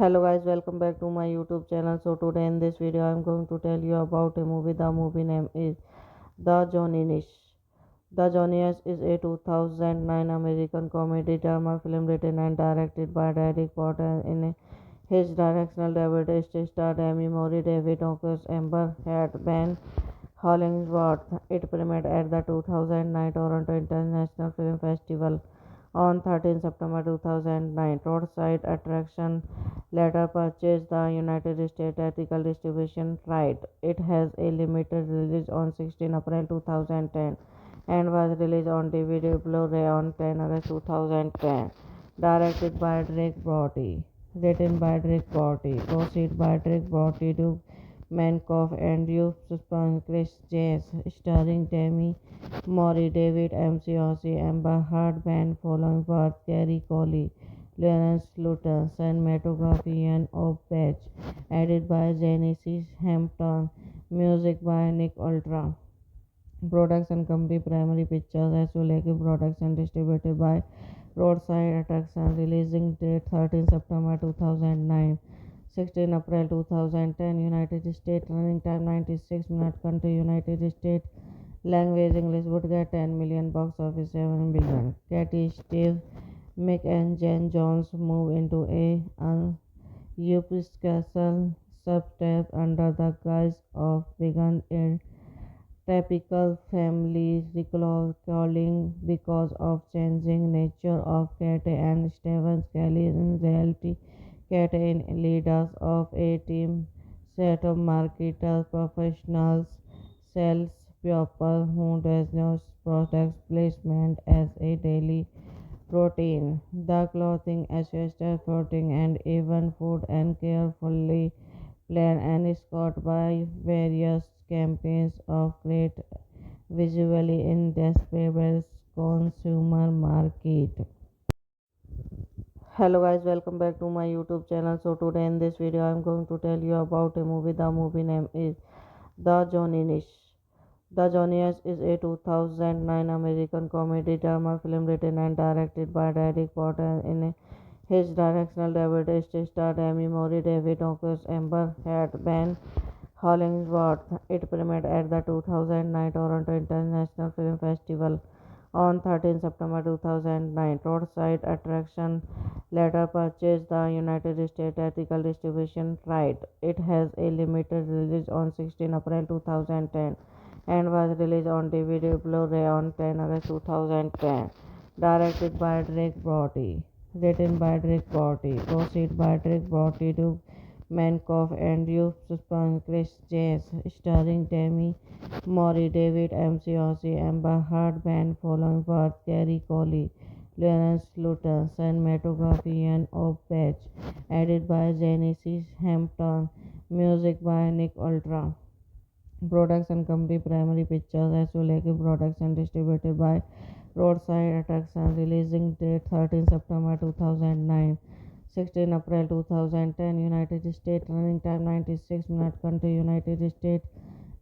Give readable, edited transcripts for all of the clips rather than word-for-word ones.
Hello guys, welcome back to my YouTube channel. So today in this video I'm going to tell you about a movie. The movie name is The Johnny The Johnny is a 2009 American comedy drama film written and directed by Derek Potter. In his directional debut, it starred Amy Mori, David Ockers, Amber Heard, Ben Hollingsworth. It premiered at the 2009 Toronto International Film Festival on 13 September 2009. Roadside Attraction later purchased the United States ethical distribution right. It has a limited release on 16 April 2010 and was released on DVD Blu-ray on 10 August 2010. Directed by Drake Brody. Written by Drake Brody. Proceed by Drake Brody, Duke Mankoff, and Youth Suspense, Chris Jace, starring Demi Mori, David McCosy, Amber Heard, Ben Followworth, Gary Coley, Lawrence Luton, cinematography and of Patch, edited by Genesis Hampton, music by Nick Ultra. Production company Primary Pictures Asuleki Production distributed by Roadside Attraction. Releasing date 13 September 2009. 16 April 2010. United States. Running time 96 minutes. Country United States. Language English. Would get 10 million. Box office 7 billion. Katie, Steve, Mick and Jen Jones move into a Episcopal subtype under the guise of vegan typical family recalling because of changing nature of Kate and Stephen Kelly. In reality, Kate is leaders of a team set of marketers, professionals, sales people who does not product placement as a daily routine. The clothing, accessories, clothing, and even food and carefully planned and scored by various campaigns of great visually in desperate consumer market. Hello guys, welcome back to my YouTube channel. So today in this video I'm going to tell you about a movie. The movie name is The Johnny The Johnny is a 2009 American comedy drama film written and directed by Derek Potter. In his directional debut, it starred Amy Mori, David Ockers, Amber Heard, Ben Hollingsworth. It premiered at the 2009 Toronto International Film Festival on 13 September 2009. Roadside Attraction later purchased the United States ethical distribution right. It has a limited release on 16 April 2010 and was released on DVD Blu-ray on 10 August 2010. Directed by Drake Brody. Written by Drake Brody. Proceed by Drake Brody, Duke Mankoff, and Youth Suspense, Chris Jace, starring Demi Mori, David McCosy, Amber Heard, Ben Followworth, Gary Coley, Lawrence Luton, cinematography and of Patch, edited by Genesis Hampton, music by Nick Ultra. Production company Primary Pictures as well as production distributed by Roadside Attraction. Releasing date 13 September 2009. 16 April 2010. United States. Running time 96 minutes. Country United States.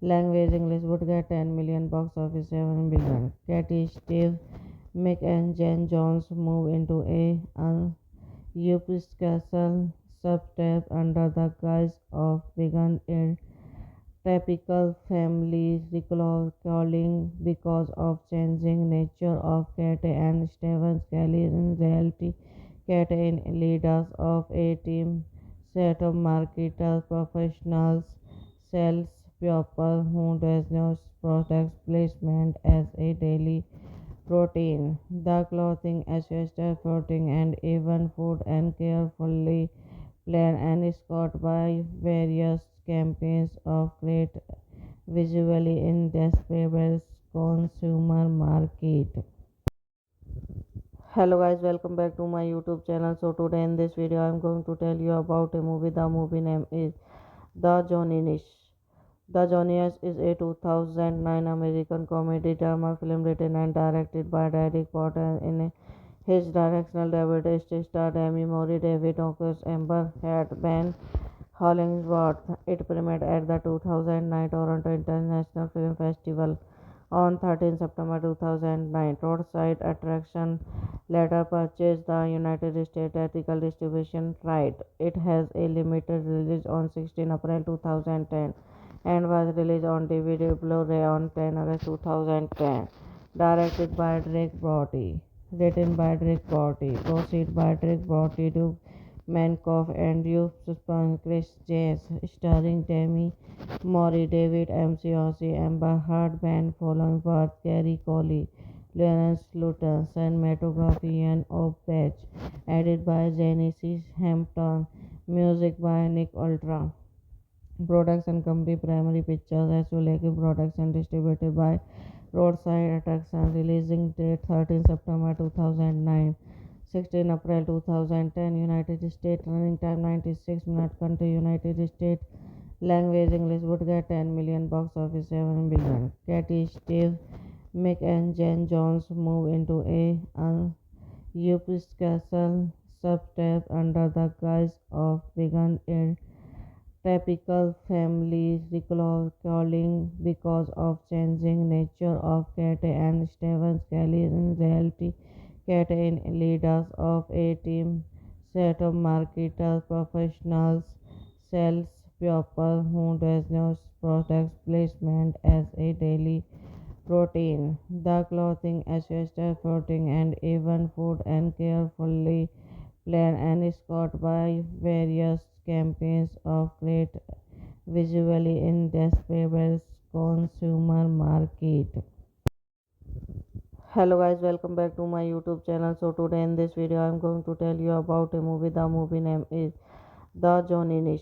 Language English. Would get 10 million. Box office 7 billion. Katie, Steve, Mick and Jen Jones move into a Episcopal subtype under the guise of being a typical family recalling because of changing nature of Kate and Stephen Kelly. In reality, Kate is leaders of a team set of marketers, professionals, sales people who does not product placement as a daily routine. The clothing, accessories, clothing, and even food and carefully planned and scored by various campaigns of great visually indescribable consumer market. Hello guys, welcome back to my YouTube channel. So today in this video I'm going to tell you about a movie. The movie name is The Johnny. The Johnnyest is a 2009 American comedy drama film written and directed by Derek Potter. In his directional debut, it starred Amy Mori, David Ockers, Amber Heard, Ben Hollingsworth. It premiered at the 2009 Toronto International Film Festival on 13 September 2009. Roadside Attraction later purchased the United States theatrical distribution right. It has a limited release on 16 April 2010 and was released on DVD Blu-ray on 10 August 2010. Directed by Drake Brody. Written by Drake Brody. Proceed by Drake Brody to Mankoff and Youth Chris Jace. Starring Demi Mori, David McCarthy, Amber Heard, Ben Following, Gary Coley, Lawrence Luton, cinematography and of Patch. Edited by Genesis Hampton. Music by Nick Ultra. Production company Primary Pictures as well as production distributed by Roadside Attraction. Releasing date 13 September 2009. 16 April 2010. United States. Running time 96 minutes. Country United States. Language English. Would get 10 million. Box office 7 billion. Katie, Steve, Mick and Jen Jones move into a Episcopal subtype under the guise of being a typical family recalling because of changing nature of Kate and Stephen Kelly. In reality, Kate is leaders of a team set of marketers, professionals, sales people who does not product placement as a daily routine. The clothing, accessories, clothing, and even food and carefully planned and scored by various campaigns of great visually indescribable consumer market. Hello guys, welcome back to my YouTube channel. So today in this video I'm going to tell you about a movie. The movie name is The Johnny.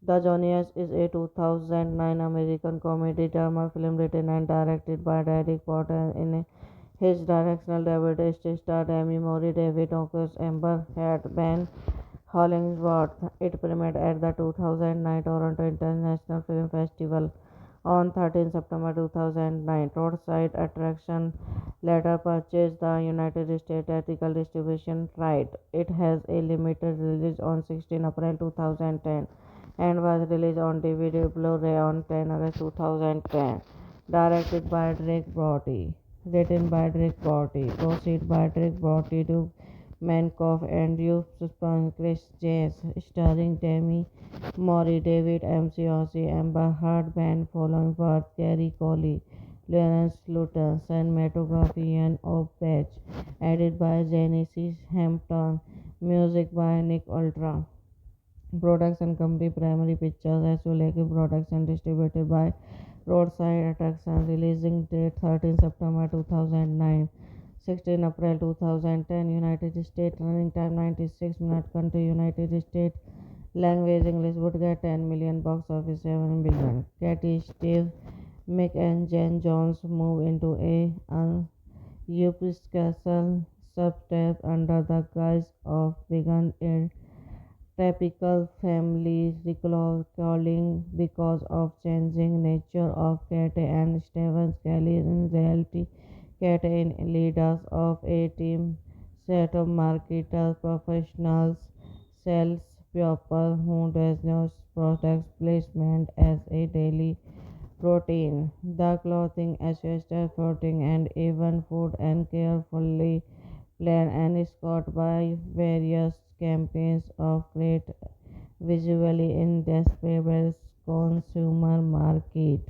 The Johnnyest is a 2009 American comedy drama film written and directed by Derek Potter. In his directional debut, it starred Amy Mori, David Ockers, Amber Heard, Ben Hollingsworth. It premiered at the 2009 Toronto International Film Festival on 13 September 2009. Roadside Attraction later purchased the United States theatrical distribution right. It has a limited release on 16 April 2010 and was released on DVD Blu-ray on 10 August 2010. Directed by Drake Brody. Written by Drake Brody. Proceed by Drake Brody to Mankoff and Youth Chris Jace. Starring Demi Mori, David McCarthy, Amber Heard, Ben Following, Gary Coley, Lawrence Luton, cinematography and of Patch. Edited by Genesis Hampton. Music by Nick Ultra. Production company Primary Pictures as well as production distributed by Roadside Attraction. Releasing date 13 September 2009. 16 April 2010. United States. Running time 96 minutes. Country United States. Language English. Would get 10 million. Box office 7 billion. Katie, Steve, Mick and Jen Jones move into a Episcopal subtype under the guise of being a typical families recalling because of changing nature of Kate and Stephen Kelly in reality. Kate in leaders of a team set of marketers, professionals, sales people who does not product placement as a daily routine. The clothing, accessories, clothing, and even food and carefully planned and scored by various campaigns of great visually indescribable consumer market.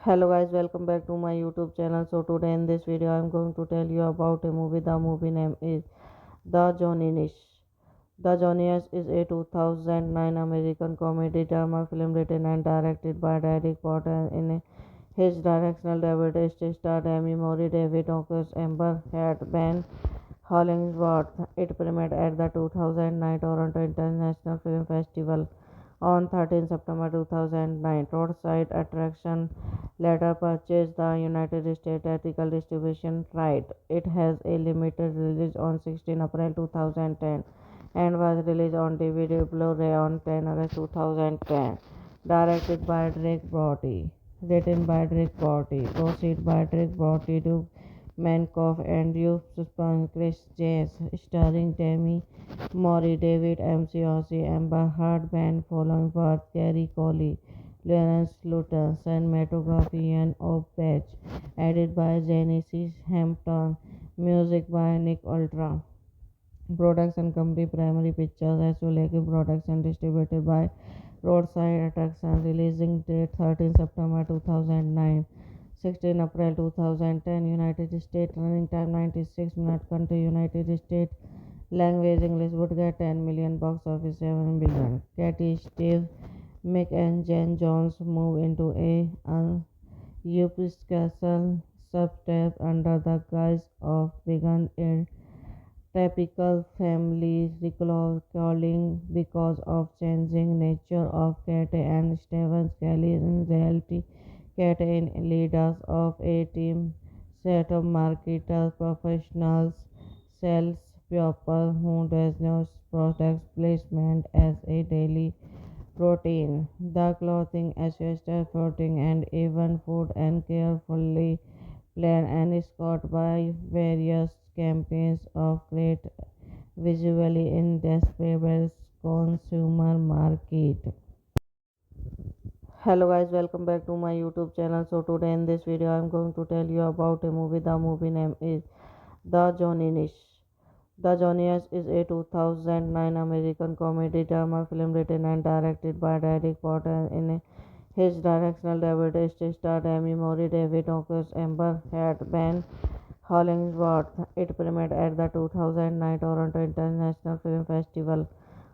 Hello guys, welcome back to my YouTube channel. So today in this video I'm going to tell you about a movie. The movie name is The Johnny. The Johnny's is a 2009 American comedy drama film written and directed by Derek Potter. In his directional debut, it starred Amy Mori, David Ockers, Amber Heard, Ben Hollingsworth. It premiered at the 2009 Toronto International Film Festival on 13 September 2009. Roadside Attraction later purchased the United States theatrical distribution right. It has a limited release on 16 April 2010 and was released on DVD Blu-ray on 10 August 2010. Directed by Drake Brody. Written by Drake Brody. Proceed by Drake Brody to Mankoff and Youth Chris James. Starring Demi Mori, David McCarthy, Amber Heard, Ben Following, Kerry Coley, Lawrence Luton, cinematography and of Patch. Edited by Genesis Hampton. Music by Nick Ultra. Production company Primary Pictures Asuleki Production distributed by Roadside Attraction. Releasing date 13 September 2009. 16 April 2010. United States. Running time 96 minutes. Country United States. Language English. Would get 10 million. Box office 7 billion. Katie, Steve, Mick and Jen Jones move into a Episcopal subtype under the guise of vegan a typical family recalling because of changing nature of Kate and Stephen Kelly in reality. Kate in leaders of a team set of marketers, professionals, sales people who does not product placement as a daily routine. The clothing, accessories, clothing, and even food and carefully planned and scored by various campaigns of great visually indescribable consumer market. Hello guys, welcome back to my YouTube channel. So today in this video I'm going to tell you about a movie. The movie name is The Johnny. The Johnny's is a 2009 American comedy drama film written and directed by Derek Potter. In his directional debut, it starred Amy Mori, David Ockers, Amber Heard, Ben Hollingsworth. It premiered at the 2009 Toronto International Film Festival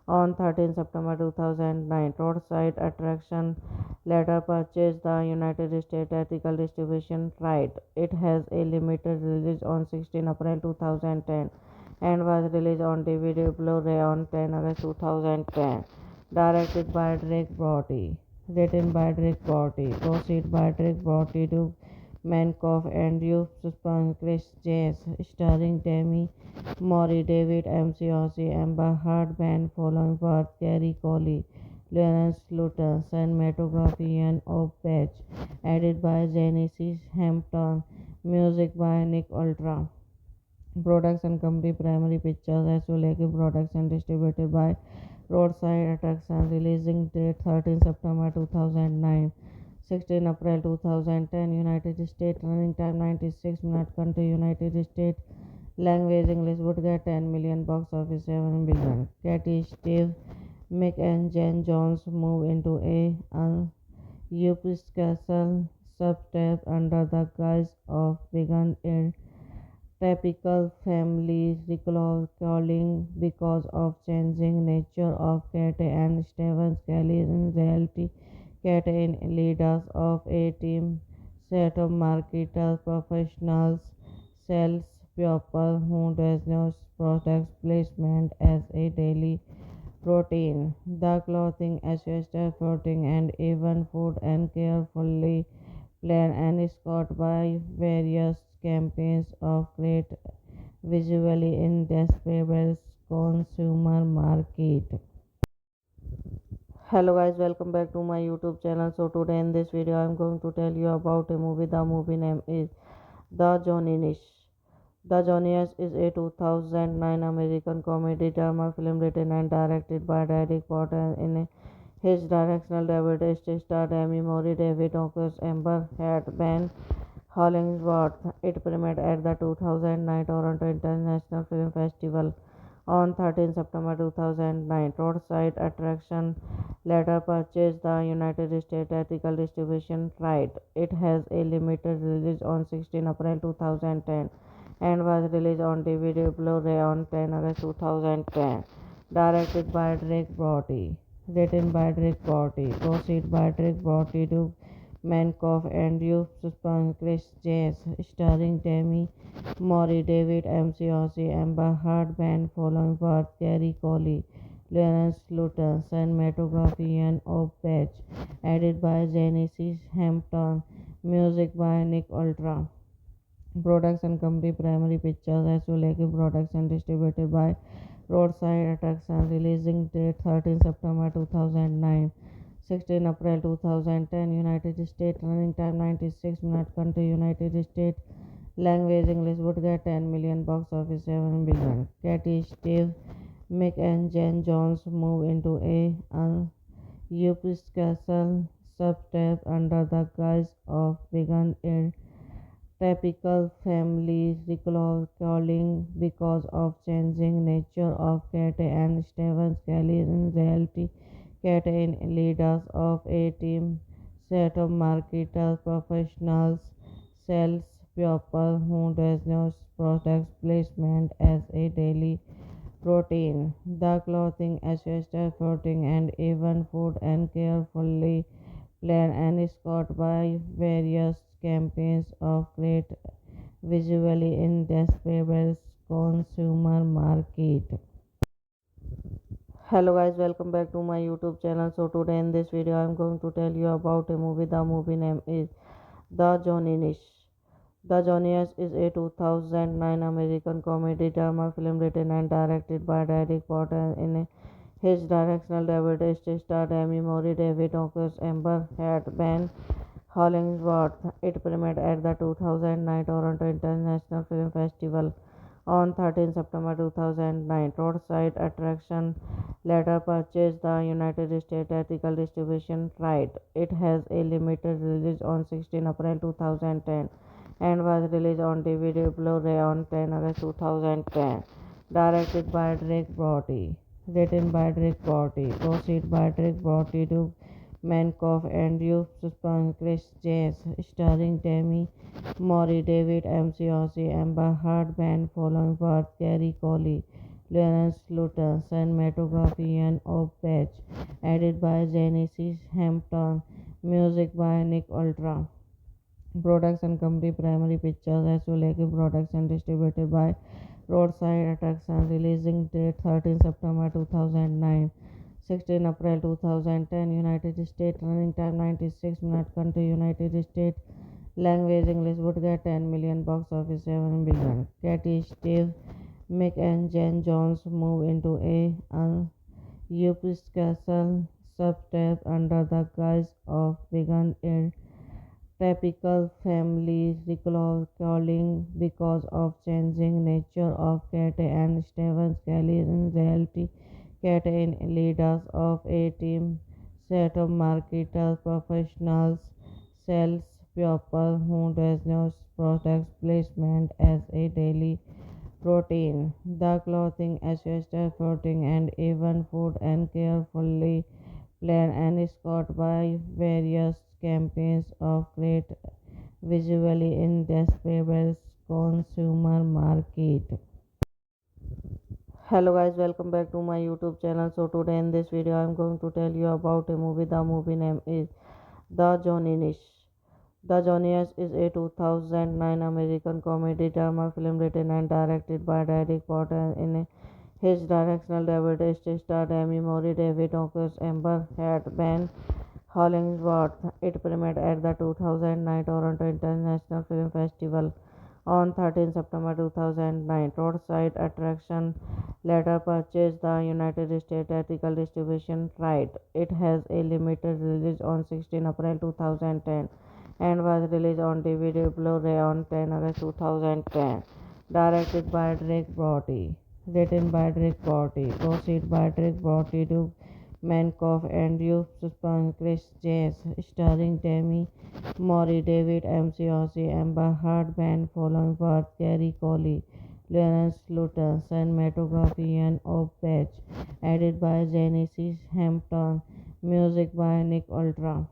on 13 September 2009. Roadside Attraction later purchased the United States theatrical distribution right. It has a limited release on 16 April 2010 and was released on DVD Blu-ray on 10 August 2010. Directed by Drake Brody. Written by Drake Brody. Proceed by Drake Brody to Mankoff and Youth Chris James. Starring Demi Mori, David McCarthy, Amber Heard, Ben Following, Kerry Coley, Lawrence Luton, cinematography and of Patch. Edited by Genesis Hampton. Music by Nick Ultra. Production company Primary Pictures Asuleki Production distributed by Roadside Attraction. Releasing date 13 September 2009. 16 April 2010. United States. Running time 96 minutes. Country United States. Language English. Would get 10 million. Box office 7 billion. Katie, Steve, Mick and Jen Jones move into a Episcopal subtype under the guise of vegan a typical family recalling because of changing nature of Kate and Stephen Kelly in reality. Kate in leaders of a team set of marketers, professionals, sales people who does not product placement as a daily routine. The clothing, accessories, clothing, and even food and carefully planned and scored by various campaigns of great visually indescribable consumer market. Hello guys, welcome back to my YouTube channel. So today in this video I'm going to tell you about a movie. The movie name is The Johnny. The Johnny's is a 2009 American comedy drama film written and directed by Derek Potter. In his directional debut, it starred Amy Mori, David Ockers, Amber Heard, Ben Hollingsworth. It premiered at the 2009 Toronto International Film Festival on 13 September 2009. Roadside Attraction later purchased the United States theatrical distribution right. It has a limited release on 16 April 2010 and was released on DVD Blu-ray on 10 August 2010. Directed by Drake Brody. Written by Drake Brody. Proceed by Drake Brody, Duke Mankoff, and Youssef Chris Jace. Starring Demi Mori, David McCarthy, Amber Heard, Ben Followworth, Gary Coley, Lawrence Luton, cinematography and of Patch. Edited by Genesis Hampton. Music by Nick Ultra. Production company Primary Pictures Asuleki Production distributed by Roadside Attraction. Releasing date 13 September 2009. 16 April 2010. United States. Running time 96 minutes. Country United States. Language English. Would get 10 million. Box office 7 billion. Katie, Steve, Mick and Jen Jones move into a Episcopal subtype under the guise of being a typical family recalling because of changing nature of Kate and Stephen Kelly. In reality, Kate is leaders of a team set of marketers, professionals, sales people who does not product placement as a daily routine. The clothing, accessories, clothing, and even food and carefully planned and scored by various campaigns of great visually indescribable consumer market. Hello guys, welcome back to my YouTube channel. So today in this video I'm going to tell you about a movie. The movie name is The Johnny. The Johnny's is a 2009 American comedy drama film written and directed by Derek Potter. In his directional debut, it starred Amy Mori, David Ockers, Amber Heard, Ben Hollingsworth. It premiered at the 2009 Toronto International Film Festival on 13 September 2009. Roadside Attraction later purchased the United States theatrical distribution right. It has a limited release on 16 April 2010 and was released on DVD Blu-ray on 10 August 2010. Directed by Drake Brody. Written by Drake Brody. Proceed by Drake Brody, Duke Mankoff, and Youssef Chris Jace. Starring Demi Mori, David McCarthy, Amber Heard, Ben Followworth, Gary Coley, Lawrence Luton, cinematography and of Patch. Edited by Genesis Hampton. Music by Nick Ultra. Production company Primary Pictures Asuleki Production distributed by Roadside Attraction. Releasing date 13 September 2009. 16 April 2010. United States. Running time 96 minutes. Country United States. Language English. Would get 10 million. Box office 7 billion. Katie, Steve, Mick and Jen Jones move into a Episcopal subtype under the guise of being a typical family recalling because of changing nature of Kate and Stephen Kelly. In reality, Kate is leaders of a team set of marketers, professionals, sales people who does not product placement as a daily routine. The clothing, accessories, clothing, and even food and carefully planned and scored by various campaigns of great visually indescribable consumer market. Hello guys, welcome back to my YouTube channel. So today in this video I'm going to tell you about a movie. The movie name is The Johnny. The Johnny's is a 2009 American comedy drama film written and directed by Derek Potter. In his directional debut, it starred Amy Mori, David Ockers, Amber Heard, Ben Hollingsworth. It premiered at the 2009 Toronto International Film Festival on 13 September 2009. Roadside attraction later purchased the United States theatrical distribution right. It has a limited release on 16 April 2010 and was released on DVD Blu-ray on 10 August 2010. Directed by Drake Brody. Written by Drake Brody. Proceed by Drake Brody to Mankoff and Youssef Chris Jazz, starring Demi Moore, David McCarthy, Amber Heard, Band following Worth, Kerry Coley, Lawrence Luton, cinematography and of Patch, edited by Genesis Hampton, music by Nick Ultra.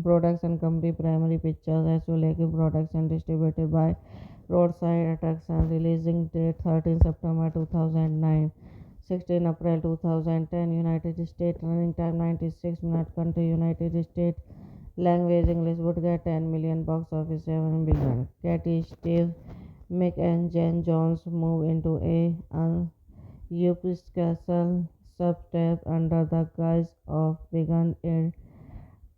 Production company Primary Pictures as well as production distributed by Roadside Attraction. Releasing date 13 September 2009. 16 April 2010. United States. Running time 96 minutes. Country United States. Language English. Would get 10 million. Box office 7 billion. Katie, Steve, Mick and Jen Jones move into a Episcopal subtype under the guise of being a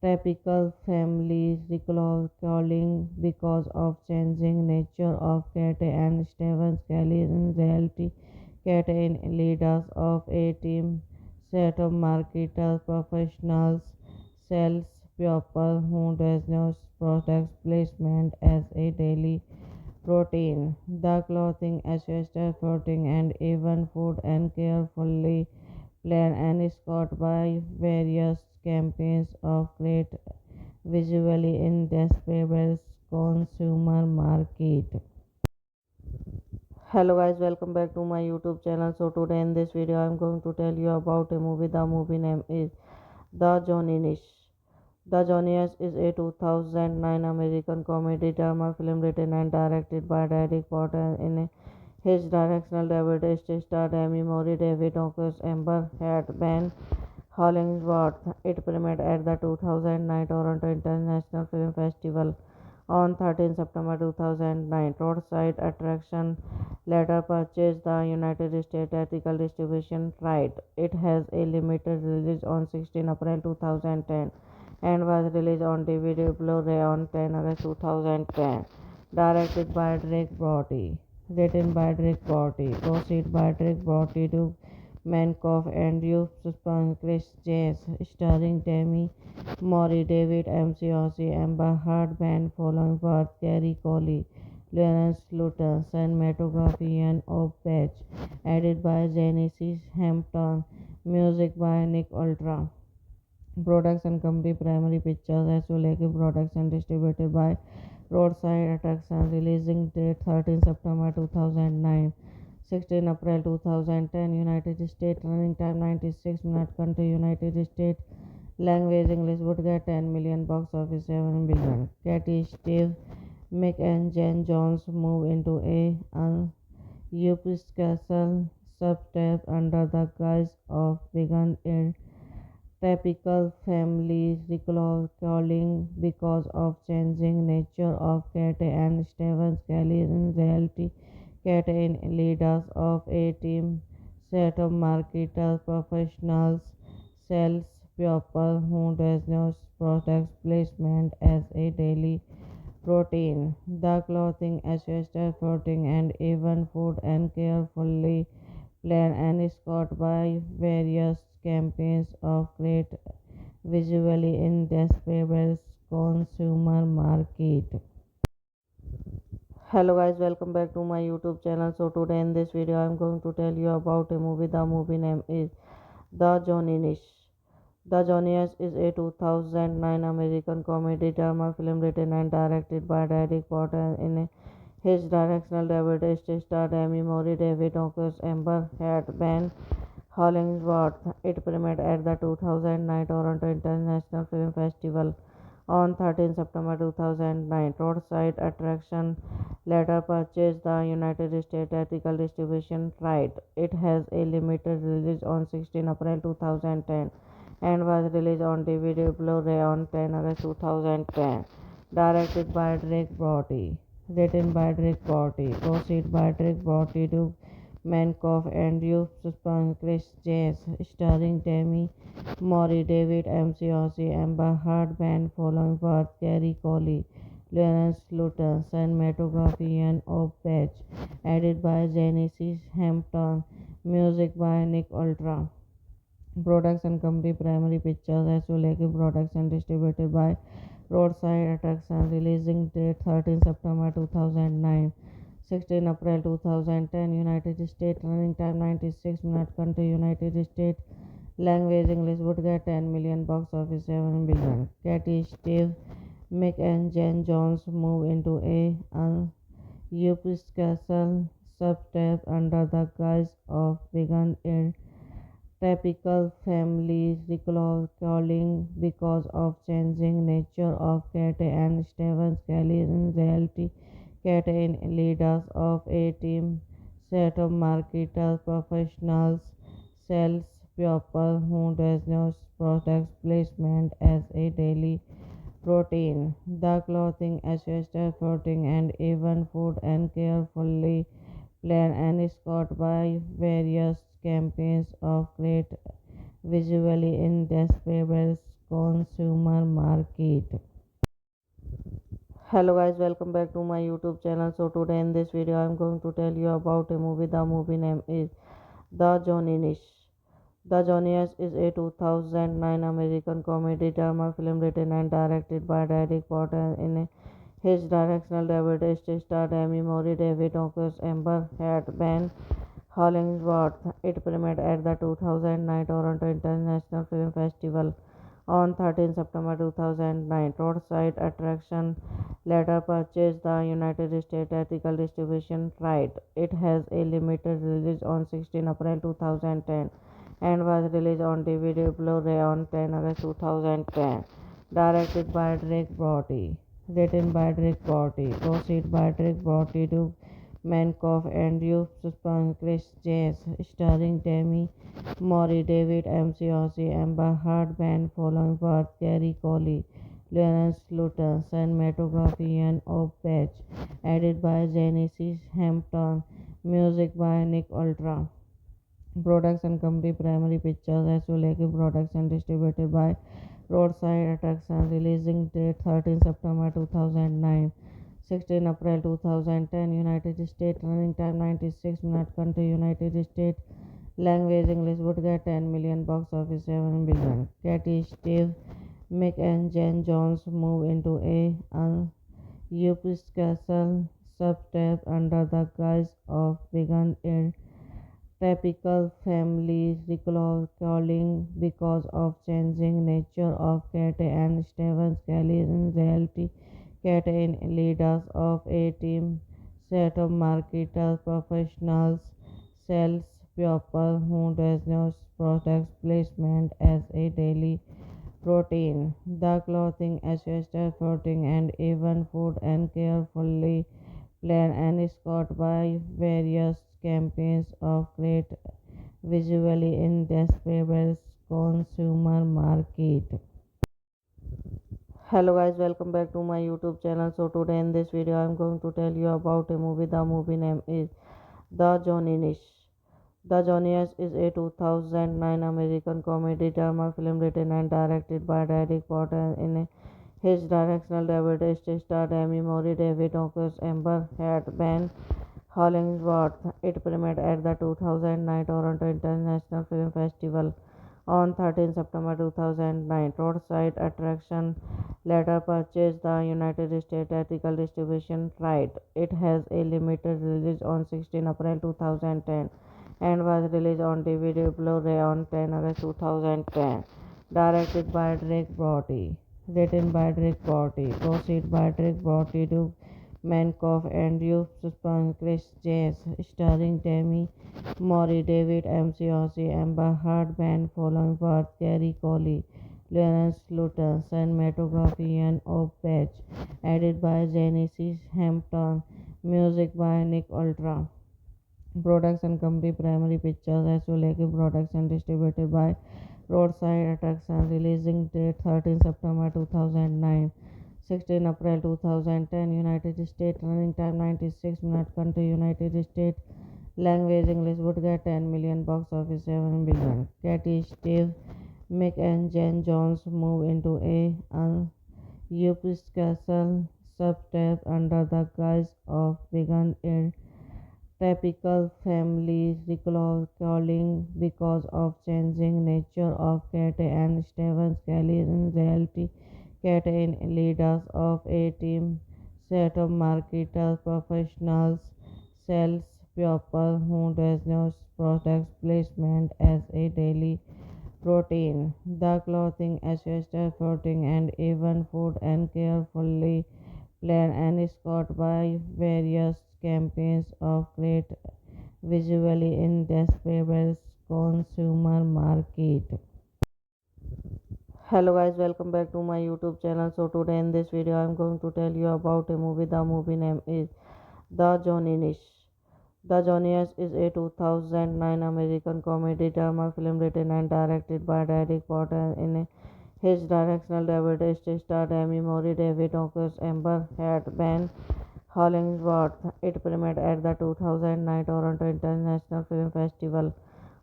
typical family recalling because of changing nature of Kate and Stephen Kelly. In reality, Kate is leaders of a team set of marketers, professionals, sales people who does not product placement as a daily routine. The clothing, accessories, clothing, and even food and carefully planned and scored by various campaigns of great visually indescribable consumer market. Hello guys, welcome back to my YouTube channel. So today in this video I am going to tell you about a movie. The movie name is The Johnny. The Johnny's is a 2009 American comedy drama film written and directed by Derek Potter. In his directional debut, it starred Demi Moore, David Ockers, Amber Heard, Ben Hollingsworth. It premiered at the 2009 Toronto International Film Festival on 13 September 2009. Roadside attraction later purchased the United States theatrical distribution right. It has a limited release on 16 April 2010 and was released on DVD Blu-ray on 10 August 2010. Directed by Drake Brody. Written by Drake Brody. Proceed by Drake Brody to Mankoff and Youssef Chris Jazz, starring Demi Moore, David McCarthy, Amber Heard, Band following Worth, Kerry Coley, Lawrence Luton, cinematography and of Patch, edited by Genesis Hampton, music by Nick Ultra. Production company Primary Pictures as well as production distributed by Roadside Attraction. Releasing date 13 September 2009. 16 April 2010. United States. Running time 96 minutes. Country United States. Language English. Would get 10 million. Box office 7 billion. Katie, Steve, Mick and Jen Jones move into a Episcopal subtype under the guise of being a typical family recalling because of changing nature of Kate and Stephen Kelly. In reality, Kate is leaders of a team set of marketers, professionals, sales people who does not product placement as a daily routine. The clothing, accessories, clothing, and even food and carefully planned and scored by various campaigns of great visually indescribable consumer market. Hello guys, welcome back to my YouTube channel. So today in this video I am going to tell you about a movie. The movie name is The Johnny. The Johnny's is a 2009 American comedy drama film written and directed by Derek Potter. In his directional debut, it starred Demi Moore, David Ockers, Amber Heard, Ben Hollingsworth. It premiered at the 2009 Toronto International Film Festival on 13 September 2009. Roadside attraction later purchased the United States theatrical distribution right. It has a limited release on 16 April 2010 and was released on DVD Blu-ray on 10 August 2010. Directed by Drake Brody. Written by Drake Brody. Proceed by Drake Brody to Mankoff and Youssef Chris Jazz, starring Demi Moore, David McCarthy, Amber Heard, Band following Worth, Kerry Coley, Lawrence Luton, cinematography and of Patch, edited by Genesis Hampton, music by Nick Ultra. Production company Primary Pictures Azuleke Production distributed by Roadside Attraction. Releasing date 13 September 2009. 16 April 2010. United States. Running time 96 minutes. Country United States. Language English. Would get 10 million. Box office 7 billion. Katie, Steve, Mick and Jen Jones move into a Episcopal subtype under the guise of vegan a typical family recalling because of changing nature of Kate and Stephen Kelly. In reality, Kate is leaders of a team set of marketers, professionals, sales people who does not product placement as a daily routine. The clothing, accessories, clothing, and even food and carefully planned and scored by various campaigns of great visually indescribable consumer market. Hello guys, welcome back to my YouTube channel. So today in this video I am going to tell you about a movie. The movie name is The Johnny Nish. The Johnniest is a 2009 American comedy drama film written and directed by Derek Porter. In his directional debut, it starred Amy Mori, David Ockers, Amber Heard, Ben Hollingsworth. It premiered at the 2009 Toronto International Film Festival on 13 September 2009. Roadside Attraction later purchased the United States ethical distribution right. It has a limited release on 16 April 2010 and was released on DVD Blu-ray on 10 August 2010. Directed by Drake Brody. Written by Drake Brody. Proceed by Drake Brody to Mankoff and Youth Suspense Chris Jazz. Starring Demi Mori, David McCarthy, Amber Heard, Ben following birth, Jerry Coley, Lawrence Luton, cinematography and of Patch, edited by Genesis Hampton, music by Nick Ultra. Production company Primary Pictures Azuleke Production distributed by Roadside Attraction. Releasing date 13 September 2009. 16 April 2010. United States. Running time 96 minutes. Country United States. Language English. Would get 10 million. Box office 7 billion. Katie, Steve, Mick and Jen Jones move into a Episcopal subtype under the guise of vegan a typical family recalling because of changing nature of Kate and Stephen Kelly. In reality, Kate is leaders of a team set of marketers, professionals, sales people who does not product placement as a daily routine. The clothing, accessories, clothing, and even food and carefully planned and scored by various campaigns of great visually indescribable consumer market. Hello guys, welcome back to my YouTube channel. So today in this video I am going to tell you about a movie. The movie name is The Johnny Nish. The Johnniest is a 2009 American comedy drama film written and directed by Derek Porter. In his directional debut, it starred Amy Mori, David Ockers, Amber Heard, Ben Hollingsworth. It premiered at the 2009 Toronto International Film Festival on 13 September 2009. Roadside Attraction later purchased the United States ethical distribution right. It has a limited release on 16 April 2010 and was released on DVD Blu-ray on 10 August 2010. Directed by Drake Brody. Written by Drake Brody. Proceed by Drake Brody to Mankoff and Youth Suspense Chris Jazz. Starring Demi Mori, David McCarthy, Amber Heard, Ben following birth, Jerry Coley, Lawrence Luton, cinematography and of Patch, edited by Genesis Hampton, music by Nick Ultra. Production company Primary Pictures Azuleke Production distributed by Roadside Attraction. Releasing date 13 September 2009. 16 April 2010. United States. Running time 96 minutes. Country United States. Language English. Would get 10 million. Box office 7 billion. Katie, Steve, Mick and Jen Jones move into a Episcopal subtype under the guise of vegan and typical family recalling because of changing nature of Cat and Stephen Kelly in reality. Cat in leaders of a team set of marketers, professionals, sales people who does not product placement as a daily routine. The clothing, accessories, clothing, and even food and carefully planned and scored by various campaigns of great visually indescribable consumer market. Hello guys, welcome back to my YouTube channel. So today in this video I'm going to tell you about a movie. The movie name is The Johnny. The Johnny is a 2009 American comedy drama film written and directed by Derek Potter. In his directional debut, it starred Amy Mori, David Ockers, Amber Heard, Ben Hollingsworth. It premiered at the 2009 Toronto International Film Festival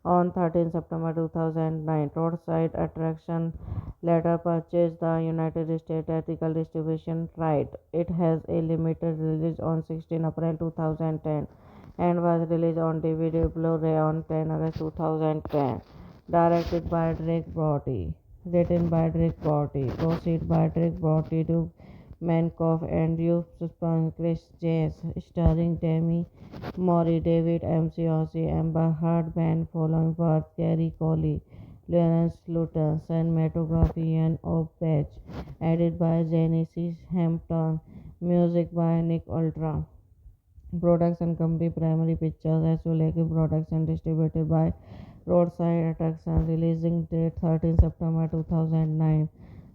on 13 September 2009. Roadside Attraction later purchased the United States theatrical distribution right. It has a limited release on 16 April 2010 and was released on DVD Blu-ray on 10 August 2010. Directed by Drake Brody. Written by Drake Brody. Proceed by Drake Brody to Mankoff and Youth Suspense Chris Jazz. Starring Demi Mori, David McCosy, Amber Heard, Ben following birth, Gary Coley, Lawrence Luton, cinematography and of Patch, edited by Genesis Hampton, music by Nick Ultra. Production company Primary Pictures Azuleke Production distributed by Roadside Attraction. Releasing date 13 September 2009.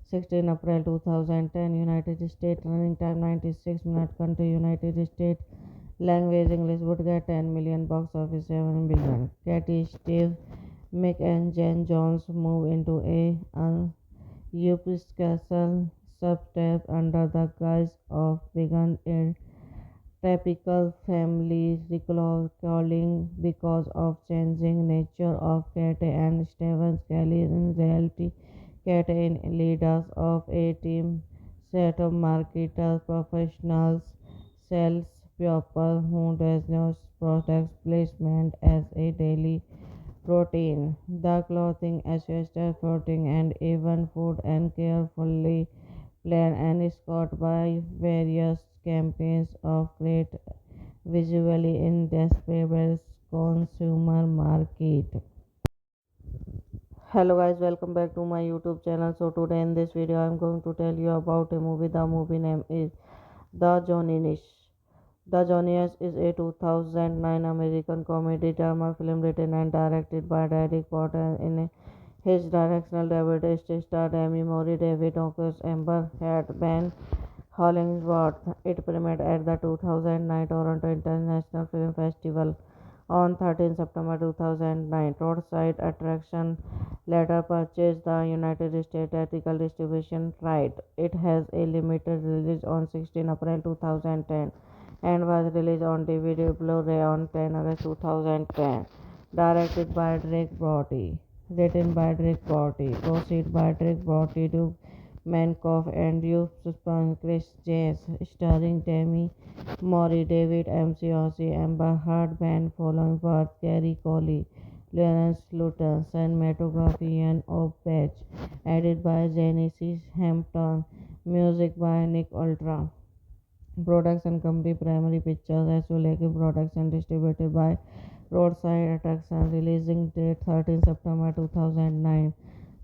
16 April 2010. United States. Running time 96 minutes. Country United States. Language English. Would get 10 million. Box office 7 billion. Katie, Steve, Mick and Jen Jones move into a Episcopal subtype under the guise of vegan and typical family recalling because of changing nature of Cat and Stephen Kelly in reality. Cat in leaders of a team set of marketers, professionals, sales people who does not product placement as a daily routine. The clothing, accessories, clothing, and even food and carefully planned and scored by various campaigns of great visually indescribable consumer market. Hello guys, welcome back to my YouTube channel. So today in this video I'm going to tell you about a movie. The movie name is The Johnny. The Johnny is a 2009 American comedy drama film written and directed by Derek Potter. In his directional debut, it starred Amy Mori, David Ockers, Amber Heard, Ben Hollingsworth. It premiered at the 2009 Toronto International Film Festival on 13 September 2009. Roadside Attraction later purchased the United States theatrical distribution right. It has a limited release on 16 April 2010 and was released on DVD Blu-ray on 10 August 2010. Directed by Drake Brody. Written by Drake Brody. Proceed by Drake Brody to Mankoff and Youth Suspense Chris Jazz. Starring Demi Mori, David McCosy, Amber Heard, Ben following birth, Gary Coley, Lawrence Luton, cinematography and of Patch, edited by Genesis Hampton, music by Nick Ultra. Production company Primary Pictures Azuleke Production distributed by Roadside Attraction. Releasing date 13 September 2009.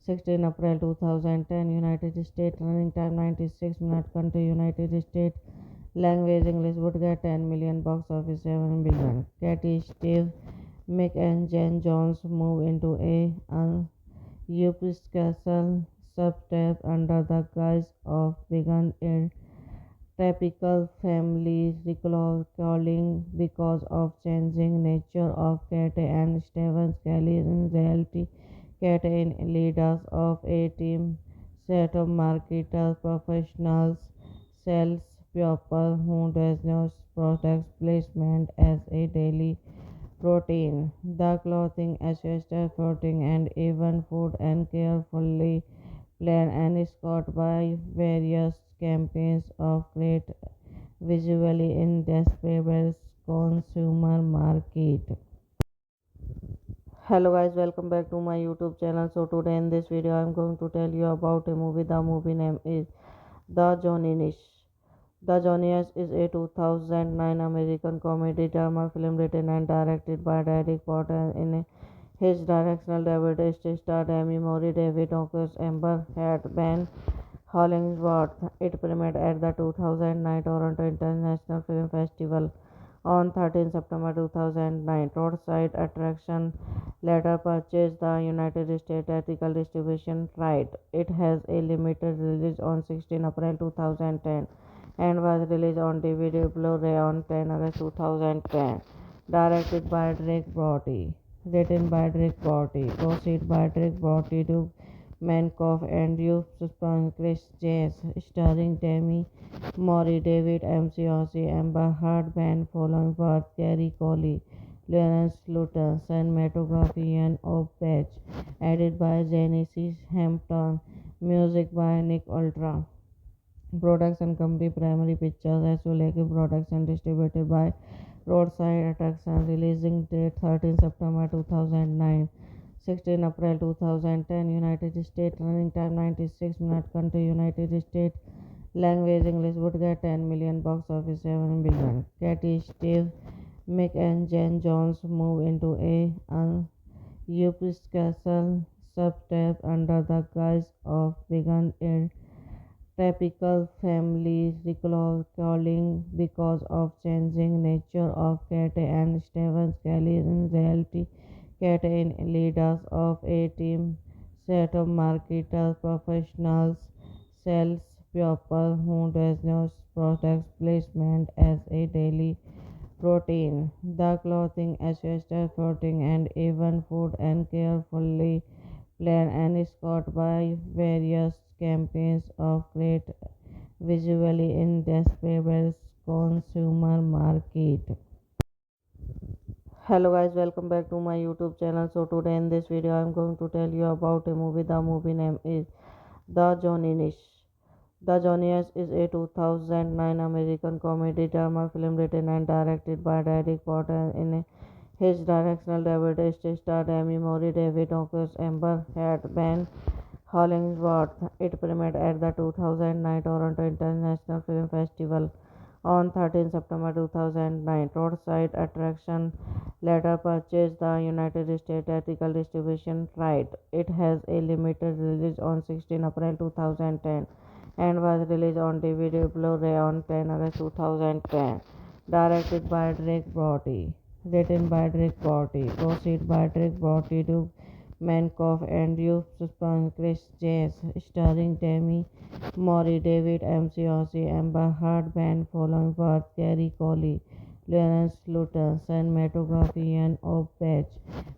16 April 2010. United States. Running time 96 minutes. Country United States. Language English. Would get 10 million. Box office 7 billion. Katie, Steve, Mick and Jen Jones move into a Episcopal subtype under the guise of vegan and typical family recalling because of changing nature of Cat and Stephen Kelly in reality. Cat in leaders of a team set of marketers, professionals, sales people who does not product placement as a daily routine. The clothing, accessories, clothing, and even food and carefully planned and scored by various campaigns of great visually indescribable consumer market. Hello guys, welcome back to my YouTube channel. So today in this video I'm going to tell you about a movie. The movie name is The Johnny. The Johnny is a 2009 American comedy drama film written and directed by Derek Potter. In his directional debut, it starred Amy Mori, David Ockers, Amber Heard, Ben Hollingsworth. It premiered at the 2009 Toronto International Film Festival on 13 September 2009. Roadside Attraction later purchased the United States theatrical distribution right. It has a limited release on 16 April 2010 and was released on DVD Blu-ray on 10 August 2010. Directed by Drake Brody. Written by Drake Brody. Proceed by Drake Brody to Mankoff and Youth Chris Jazz. Starring Demi Mori, David McCosy, Amber Heard, Ben Following, Kerry Coley, Lawrence Luton, cinematography and Patch, edited by Genesis Hampton, music by Nick Ultra. Production company Primary Pictures Azuleke Production distributed by Roadside Attraction. Releasing date 13 September 2009. 16 April 2010. United States. Running time 96 minutes. Country United States. Language English. Would get 10 million. Box office 7 billion. Katie, Steve, Mick and Jen Jones move into a Episcopal subtype under the guise of vegan and typical family recalling because of changing nature of Kate and Stephen Kelly. In reality, Kate is leaders of a team set of marketers, professionals, sales people who does not product placement as a daily routine. The clothing, accessories, clothing, and even food and carefully planned and scored by various campaigns of great visually indescribable consumer market. Hello guys, welcome back to my YouTube channel. So today in this video I'm going to tell you about a movie. The movie name is The Johnny. The Johnny is a 2009 American comedy drama film written and directed by Derek Potter. In his directional debut, it starred Amy Mori, David Ockers, Amber Heard, Ben Hollingsworth. It premiered at the 2009 Toronto International Film Festival on 13 September 2009. Roadside Attraction later purchased the United States theatrical distribution right. It has a limited release on 16 April 2010 and was released on DVD Blu-ray on 10 August 2010. Directed by Drake Brody. Written by Drake Brody. Proceed by Drake Brody to Mankoff and Youth Chris Jazz. Starring Demi Mori, David McCosy, Amber Heard, Ben Following, Kerry Coley, Lawrence Luton, cinematography and Patch,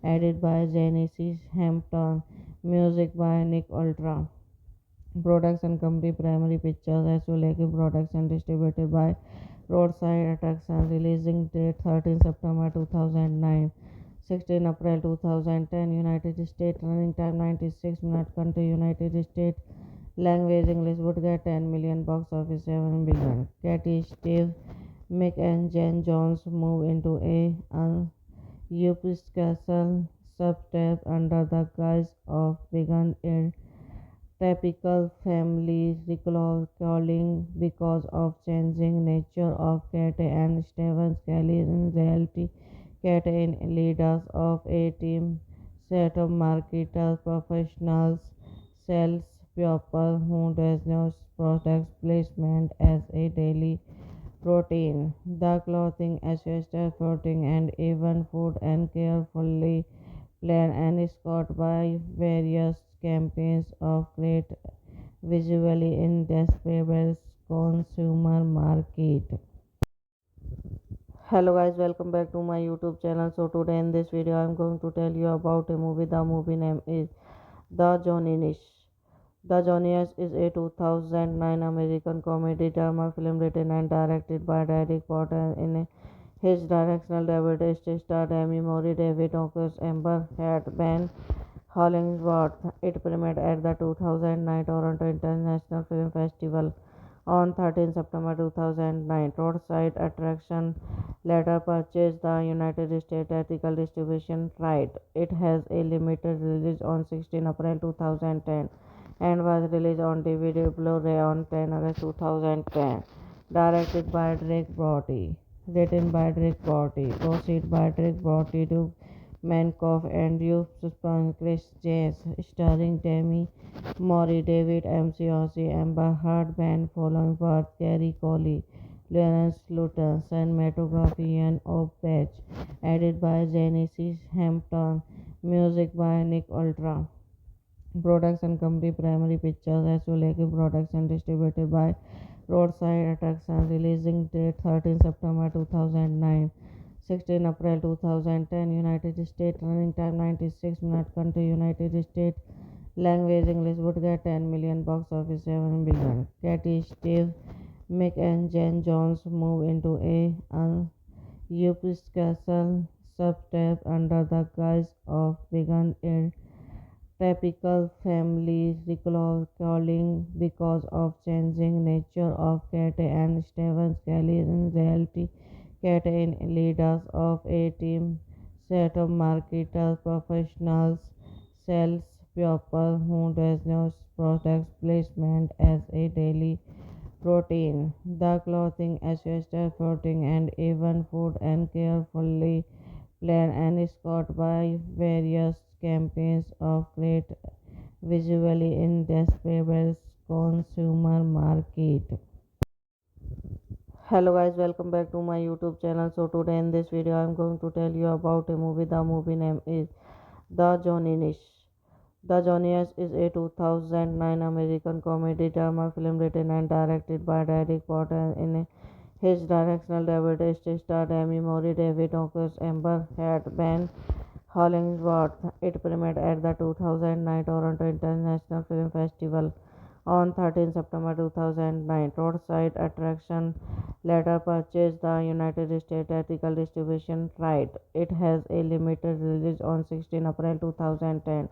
edited by Genesis Hampton, music by Nick Ultra. Production company Primary Pictures Azuleke Production distributed by Roadside Attraction. Releasing date 13 September 2009. 16 April 2010. United States. Running time 96 minutes. Country United States. Language English. Would get 10 million. Box office 7 billion. Katie, Steve, Mick and Jen Jones move into a Episcopal subtype under the guise of vegan and typical family recalling because of changing nature of Kate and Stephen Kelly. In reality, Kate is leaders of a team set of marketers, professionals, sales people who does not product placement as a daily routine. The clothing, accessories, clothing, and even food and carefully planned and scored by various campaigns of great visually indescribable consumer market. Hello guys, welcome back to my YouTube channel. So today in this video I'm going to tell you about a movie. The movie name is The Johnny. The Johnny is a 2009 American comedy drama film written and directed by Derek Potter. In his directional debut, it starred Amy Mori, David Ockers, Amber Heard, Ben Hollingsworth. It premiered at the 2009 Toronto International Film Festival on 13 September 2009. Roadside attraction later purchased the United States theatrical distribution right. It has a limited release on 16 April 2010 and was released on DVD Blu-ray on 10 August 2010. Directed by Drake Brody. Written by Drake Brody. Proceed by Drake Brody to Mankoff and Youth Chris Jazz, starring Demi Mori, David McCosy, Amber Heard, Ben Following Worth, Gary Coley, Lawrence Luton, cinematography and of Patch, edited by Genesis Hampton, music by Nick Ultra. Production company Primary Pictures Azuleke Production distributed by Roadside Attraction. Releasing date 13 September 2009. 16 April 2010. United States. Running time 96 minutes. Country United States. Language English. Would get 10 million. Box office 7 billion. Katie, Steve, Mick and Jen Jones move into a Episcopal subtype under the guise of vegan typical family recalling because of changing nature of Kate and Stephen Kelly. In reality, Kate is leaders of a team set of marketers, professionals, sales people who does not product placement as a daily routine. The clothing, accessories, clothing, and even food and carefully planned and scored by various campaigns of great visually indescribable consumer market. Hello guys, welcome back to my YouTube channel. So today in this video I'm going to tell you about a movie. The movie name is The Johnny. The Johnny is a 2009 American comedy drama film written and directed by Derek Potter. In his directional debut, it starred Amy Mori, David Ockers, Amber Heard, Ben Hollingsworth. It premiered at the 2009 Toronto International Film Festival on 13 September 2009. Roadside attraction later purchased the United States theatrical distribution right. It has a limited release on 16 April 2010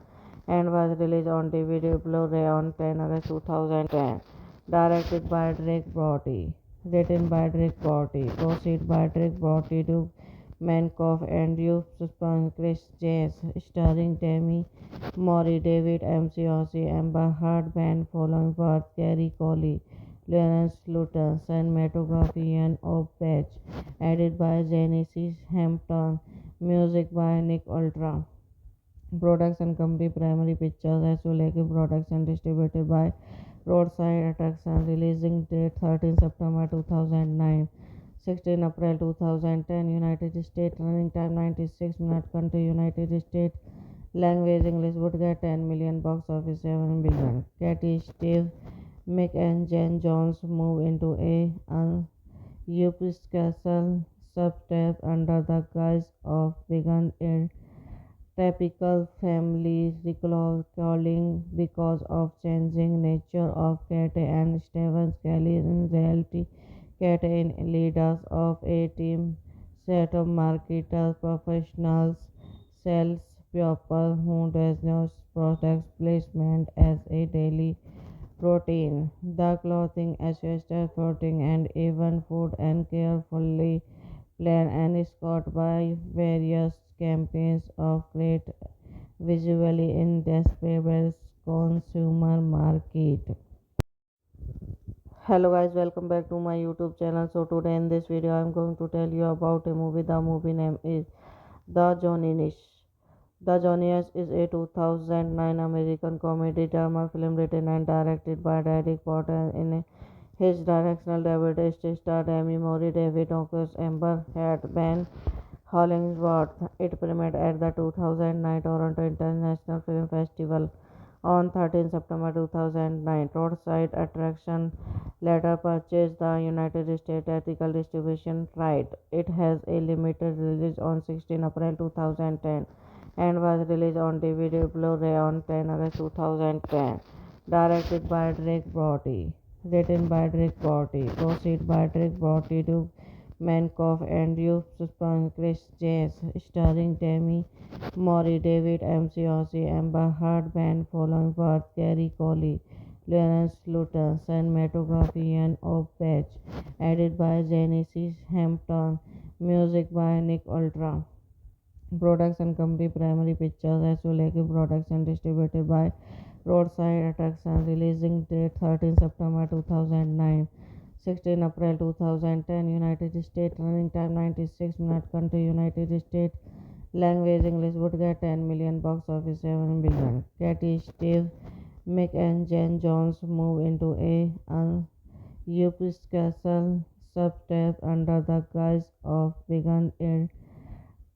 and was released on DVD Blu-ray on 10 August 2010. Directed by Drake Brody. Written by Drake Brody. Proceed by Drake Brody to Mankoff and Youth Chris Jazz, starring Demi Mori, David McCosy, Amber Heard, Ben Following Worth, Gary Coley, Lawrence Luton, cinematography and of Patch, edited by Genesis Hampton, music by Nick Ultra. Production company Primary Pictures Azuleke Production distributed by Roadside Attraction. Releasing date 13 September 2009. 16 April 2010. United States. Running time 96 minutes. Country United States. Language English. Would get 10 million. Box office 7 billion. Katie, Steve, Mick and Jen Jones move into a Episcopal subtype under the guise of vegan typical family recalling because of changing nature of Kate and Stephen Kelly. In reality, Kate is leaders of a team set of marketers, professionals, sales people who does not product placement as a daily routine. The clothing, accessories, clothing, and even food and carefully planned and scored by various campaigns of great visually indescribable consumer market. Hello guys, welcome back to my YouTube channel. So today in this video I'm going to tell you about a movie. The movie name is The Johnny. The Johnny is a 2009 American comedy drama film written and directed by Derek Potter. In his directional debut, it starred Amy Mori, David Ockers, Amber Heard, Ben Hollingsworth. It premiered at the 2009 Toronto International Film Festival on 13 September 2009. Roadside attraction later purchased the United States theatrical distribution right. It has a limited release on 16 April 2010 and was released on DVD Blu-ray on 10 August 2010. Directed by Drake Brody. Written by Drake Brody. Proceed by Drake Brody to Mankoff and Youth Chris Jazz, starring Demi Mori, David McCosy, Amber Heard, Ben Following Worth, Gary Coley, Lawrence Luton, cinematography and of Patch, edited by Genesis Hampton, music by Nick Ultra. Production company Primary Pictures Azuleke Production distributed by Roadside Attraction. Releasing date 13 September 2009. 16 April 2010. United States. Running time 96 minutes. Country United States. Language English. Would get 10 million. Box office 7 billion. Katie, Steve, Mick and Jen Jones move into a Episcopal subtype under the guise of vegan aid.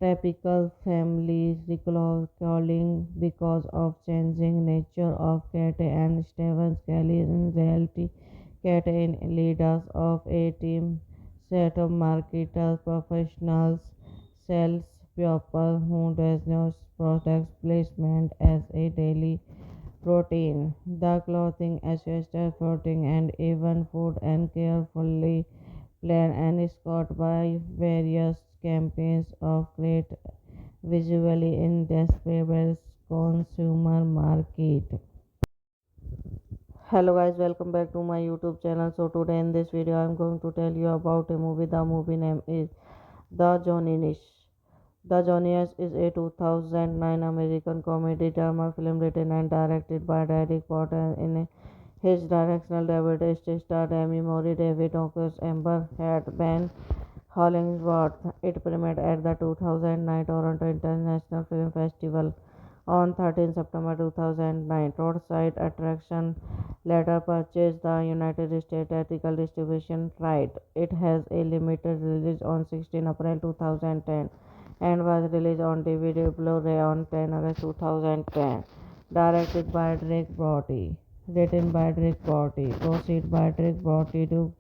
Typical family recalling because of changing nature of Kate and Stephen Kelly. In reality, Kate is leaders of a team set of marketers, professionals, sales people who does not product placement as a daily routine. The clothing, accessories, clothing, and even food and carefully planned and scored by various campaigns of great visually indescribable consumer market. Hello guys, welcome back to my YouTube channel. So today in this video I'm going to tell you about a movie. The movie name is The Johnny. The Johnny is a 2009 American comedy drama film written and directed by Derek Potter. In his directional debut, it starred Amy Mori, David Ockers, Amber Heard, Ben Hollingsworth. It premiered at the 2009 Toronto International Film Festival on 13 September 2009. Roadside Attraction later purchased the United States theatrical distribution right. It has a limited release on 16 April 2010 and was released on DVD Blu-ray on 10 August 2010. Directed by Drake Brody. Written by Drake Brody. Proceed by Drake Brody to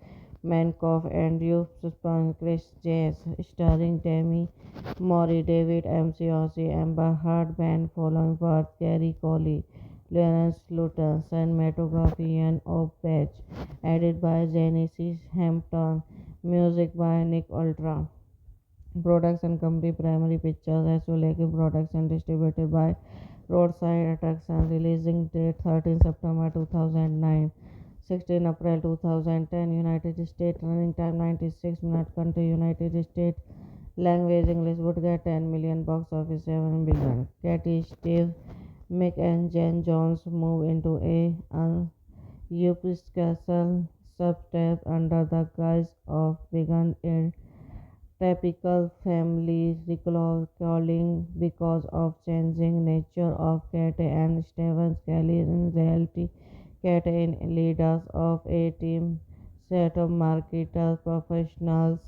Mankoff and Youth Suspense Chris Jazz. Starring Demi Mori, David McCarthy, Amber Heard, Ben Following, Gary Coley, Lawrence Luton, cinematography and of Patch, edited by Genesis Hampton, music by Nick Ultra. Production company Primary Pictures Azuleke Production distributed by Roadside Attraction. Releasing date 13 September 2009. 16 April 2010. United States. Running time 96 minutes. Country United States. Language English. Would get 10 million. Box office 7 billion. Katie, Steve, Mick and Jen Jones move into a Episcopal subtype under the guise of vegan aid. Typical family recalling because of changing nature of Kate and Stephen Kelly. In reality, Kate is leaders of a team set of marketers, professionals,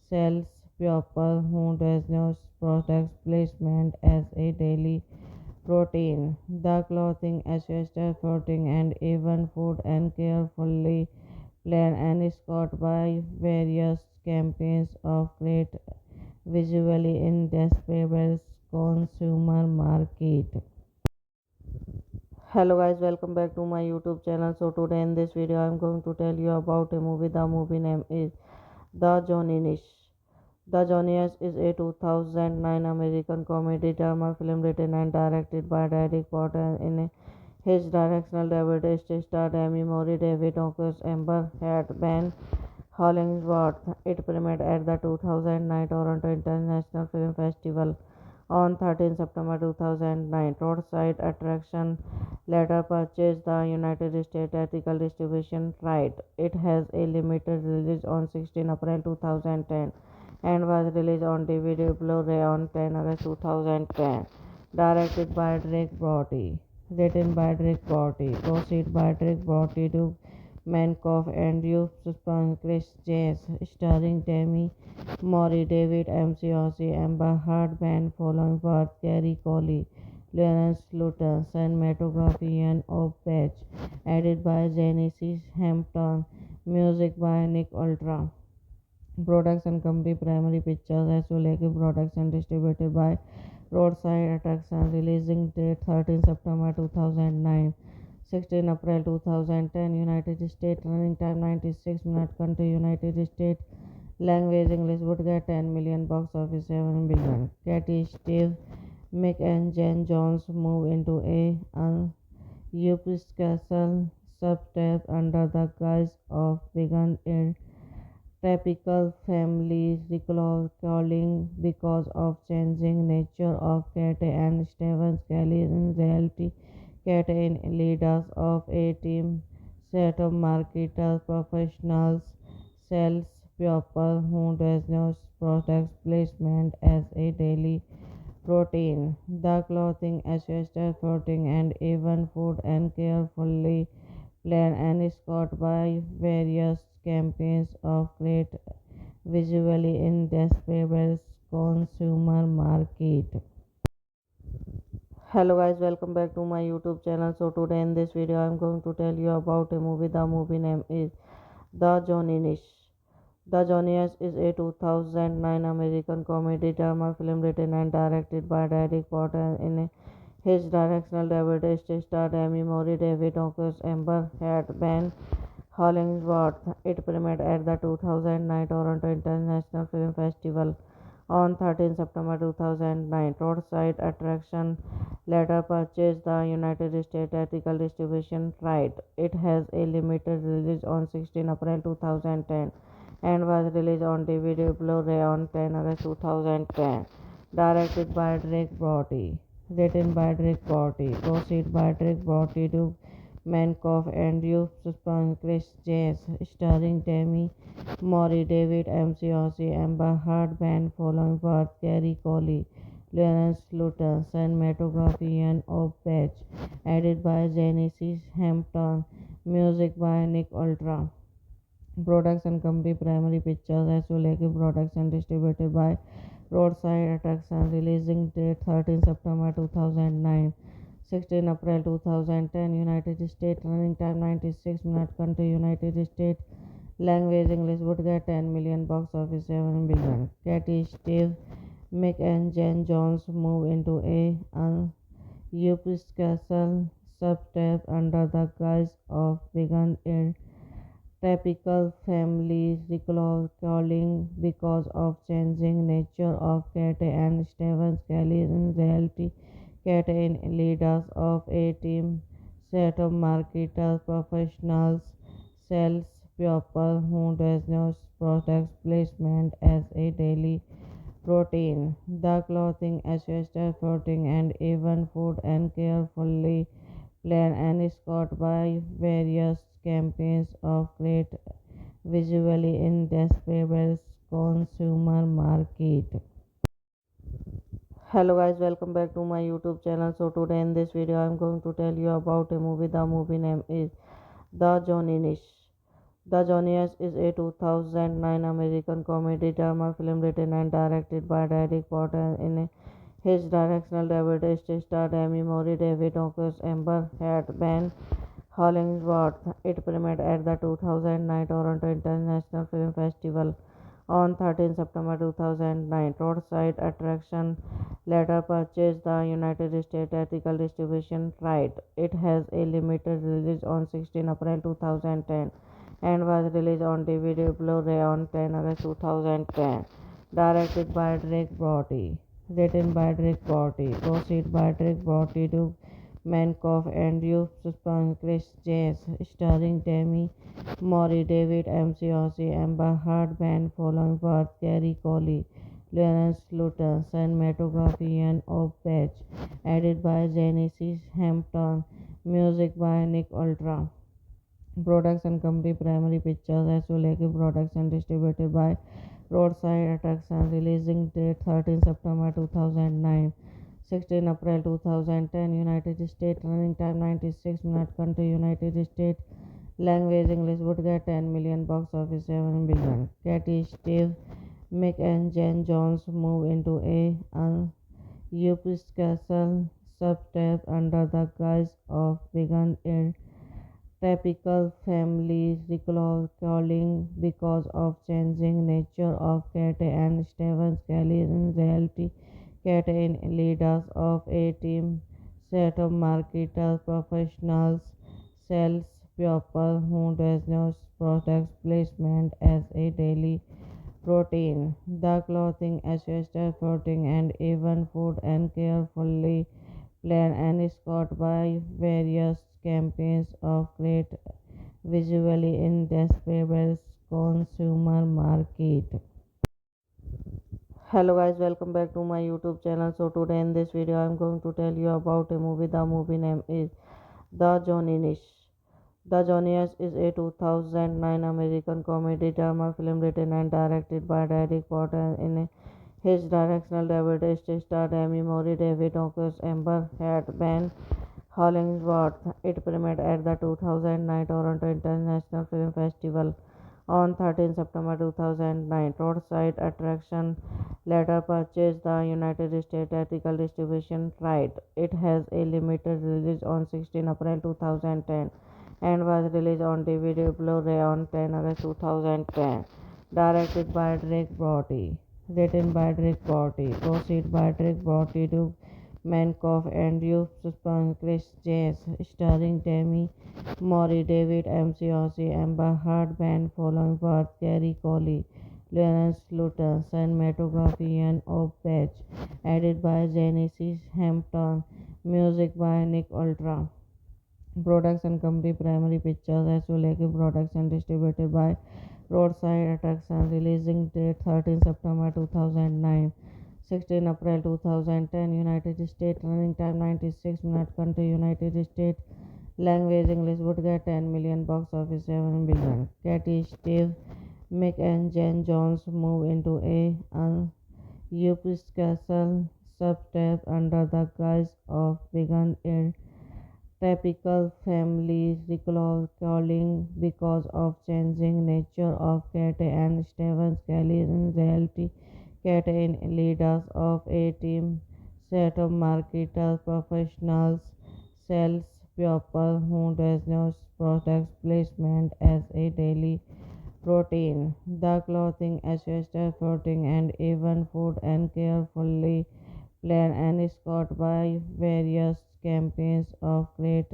sales people who does not product placement as a daily routine. The clothing, accessories, clothing, and even food and carefully planned and scored by various campaigns of great visually indescribable consumer market. Hello guys, welcome back to my YouTube channel. So today in this video I'm going to tell you about a movie. The movie name is The Johnny. The Johnny is a 2009 American comedy drama film written and directed by Derek Potter. In his directional debut, it starred Amy Mori, David Ockers, Amber Heard, Ben Hollingsworth. It premiered at the 2009 Toronto International Film Festival on 13 September 2009. Roadside Attraction later purchased the United States theatrical distribution right. It has a limited release on 16 April 2010 and was released on DVD Blu-ray on 10 August 2010. Directed by Drake Brody. Written by Drake Brody. Proceed by Drake Brody to Mankoff and Youth Suspense Chris Jazz. Starring Demi Mori, David McCarthy, Amber Heard, Ben Following, Gary Coley, Lawrence Luton, cinematography and of Patch, edited by Genesis Hampton, music by Nick Ultra. Production company Primary Pictures Azuleke Production distributed by Roadside Attraction. Releasing date 13 September 2009. 16 April 2010. United States. Running time 96 minutes. Country United States. Language English. Would get 10 million. Box office 7 billion. Katie, Steve, Mick and Jen Jones move into a Episcopal subtype under the guise of vegan and typical family recalling because of changing nature of Kate and Stephen Kelly. In reality, Kate is leaders of a team set of marketers, professionals, sales people who does not product placement as a daily routine. The clothing, accessories, clothing, and even food and carefully planned and scored by various campaigns of great visually indescribable consumer market. Hello guys, welcome back to my YouTube channel. So today in this video I'm going to tell you about a movie. The movie name is The Johnny. The Johnnyest is a 2009 American comedy drama film written and directed by Derek Potter. In his directional debut, it starred Amy Mori, David Ockers, Amber Heard, Ben Hollingsworth. It premiered at the 2009 Toronto International Film Festival on 13 September 2009. Roadside Attraction later purchased the United States theatrical distribution right. It has a limited release on 16 April 2010 and was released on DVD Blu-ray on 10 August 2010. Directed by Drake Brody. Written by Drake Brody. Proceed by Drake Brody to Mankoff and Youth Chris Jace. Starring Demi Moore, David McCarthy, Amber Heard, Ben Following, Gary Coley, Lawrence Luton, cinematography and of Patch. Edited by Genesis Hampton. Music by Nick Ultra. Production company Primary Pictures Asuleki Production distributed by Roadside Attraction. Releasing date 13 September 2009. 16 April 2010. United States. Running time 96 minutes. Country United States. Language English. Would get 10 million. Box office 7 billion. Katie, Steve, Mick and Jen Jones move into a Episcopal subtype under the guise of vegan and typical family recalling because of changing nature of Kate and Stephen Kelly. In reality, Kate is leaders of a team set of marketers, professionals, sales people who does not product placement as a daily routine. The clothing, accessories, clothing, and even food and carefully planned and scored by various campaigns of great visually indescribable consumer market. Hello guys, welcome back to my YouTube channel. So today in this video I'm going to tell you about a movie. The movie name is The Johnny. The Johnnyest is a 2009 American comedy drama film written and directed by Derek Potter. In his directional debut, it starred Amy Mori, David Ockers, Amber Heard, Ben Hollingsworth. It premiered at the 2009 Toronto International Film Festival on 13 September 2009. Roadside Attraction later purchased the United States theatrical distribution right. It has a limited release on 16 April 2010 and was released on DVD Blu-ray on 10 August 2010. Directed by Drake Brody. Written by Drake Brody. Proceed by Drake Brody to Mankoff and Youth Chris Jace. Starring Demi Moore, David McCarthy, Amber Heard, Ben Following, Gary Coley, Lawrence Luton, cinematography and of Patch. Edited by Genesis Hampton. Music by Nick Ultra. Production company Primary Pictures Asuleki Production distributed by Roadside Attraction. Releasing date 13 September 2009. 16 April 2010. United States. Running time 96 minutes. Country United States. Language English. Would get 10 million. Box office 7 billion. Katie, Steve, Mick and Jen Jones move into a Episcopal subtype under the guise of vegan and typical family recalling because of changing nature of Kate and Stephen Kelly. In reality, Kate is leaders of a team set of marketers, professionals, sales people who does not product placement as a daily routine. The clothing, accessories, clothing, and even food and carefully planned and scored by various campaigns of great visually indescribable consumer market. Hello guys, welcome back to my YouTube channel. So today in this video I'm going to tell you about a movie. The movie name is The Johnny. The Johnny's is a 2009 American comedy drama film written and directed by Derek Potter. In his directional debut, it starred Amy Mori, David Ockers, Amber Heard, Ben Hollingsworth. It premiered at the 2009 Toronto International Film Festival on 13 September 2009. Roadside Attraction later purchased the United States theatrical distribution right. It has a limited release on 16 April 2010 and was released on DVD Blu-ray on 10 August 2010. Directed by Drake Brody. Written by Drake Brody. Proceed by Drake Brody to Mankoff and Youth Chris Jace. Starring Demi Mori, David McCarthy, Amber Heard, Ben Following, Gary Coley, Lawrence Luton, cinematography and of Patch. Edited by Genesis Hampton. Music by Nick Ultra. Production company Primary Pictures Azuleke Production distributed by Roadside Attraction. Releasing date 13 September 2009. 16 April 2010. United States. Running time 96 minutes. Country United States. Language English. Would get 10 million. Box office 7 billion. Katie, Steve, Mick and Jen Jones move into a Episcopal subtype under the guise of being a typical family recalling because of changing nature of Kate and Stephen Kelly. In reality, Kate is leaders of a team set of marketers, professionals, sales people who does not product placement as a daily routine. The clothing, accessories, clothing, and even food and carefully planned and escorted by various campaigns of great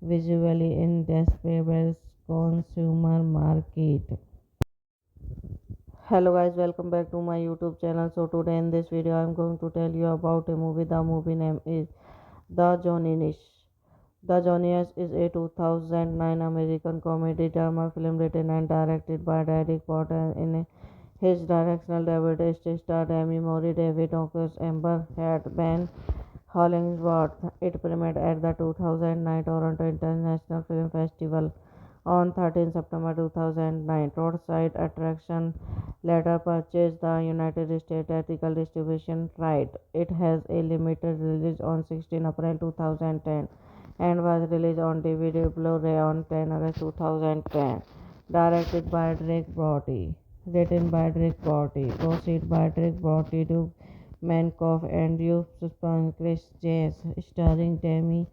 visually indescribable consumer market. Hello guys, welcome back to my YouTube channel. So today in this video I'm going to tell you about a movie. The movie name is The Johnny. The Johnny's is a 2009 American comedy drama film written and directed by Derek Potter. In his directional debut, it starred Amy Mori, David Ockers, Amber Heard, Ben Hollingsworth. It premiered at the 2009 Toronto International Film Festival on 13 September 2009. Roadside Attraction later purchased the United States theatrical distribution right. It has a limited release on 16 April 2010 and was released on DVD Blu-ray on 10 August 2010. Directed by Drake Brody. Written by Drake Brody. Proceed by Drake Brody to Mankoff and Youth Chris Jace. Starring Demi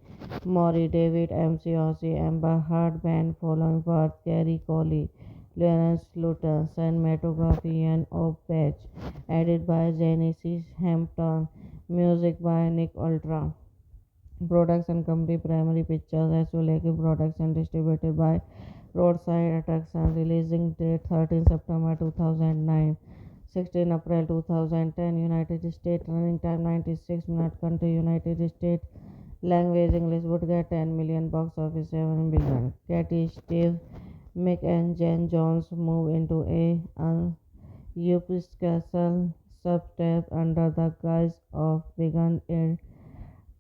Mori, David McCarthy, Amber Heard, Ben Following, Gary Coley, Lawrence Luton, cinematography and of Patch. Edited by Genesis Hampton. Music by Nick Ultra. Production company Primary Pictures Azuleke Production distributed by Roadside Attraction. Releasing date 13 September 2009. 16 April 2010. United States. Running time 96 minutes. Country United States. Language English. Would get 10 million. Box office 7 billion. Katie, Steve, Mick and Jen Jones move into a Episcopal subtype under the guise of being a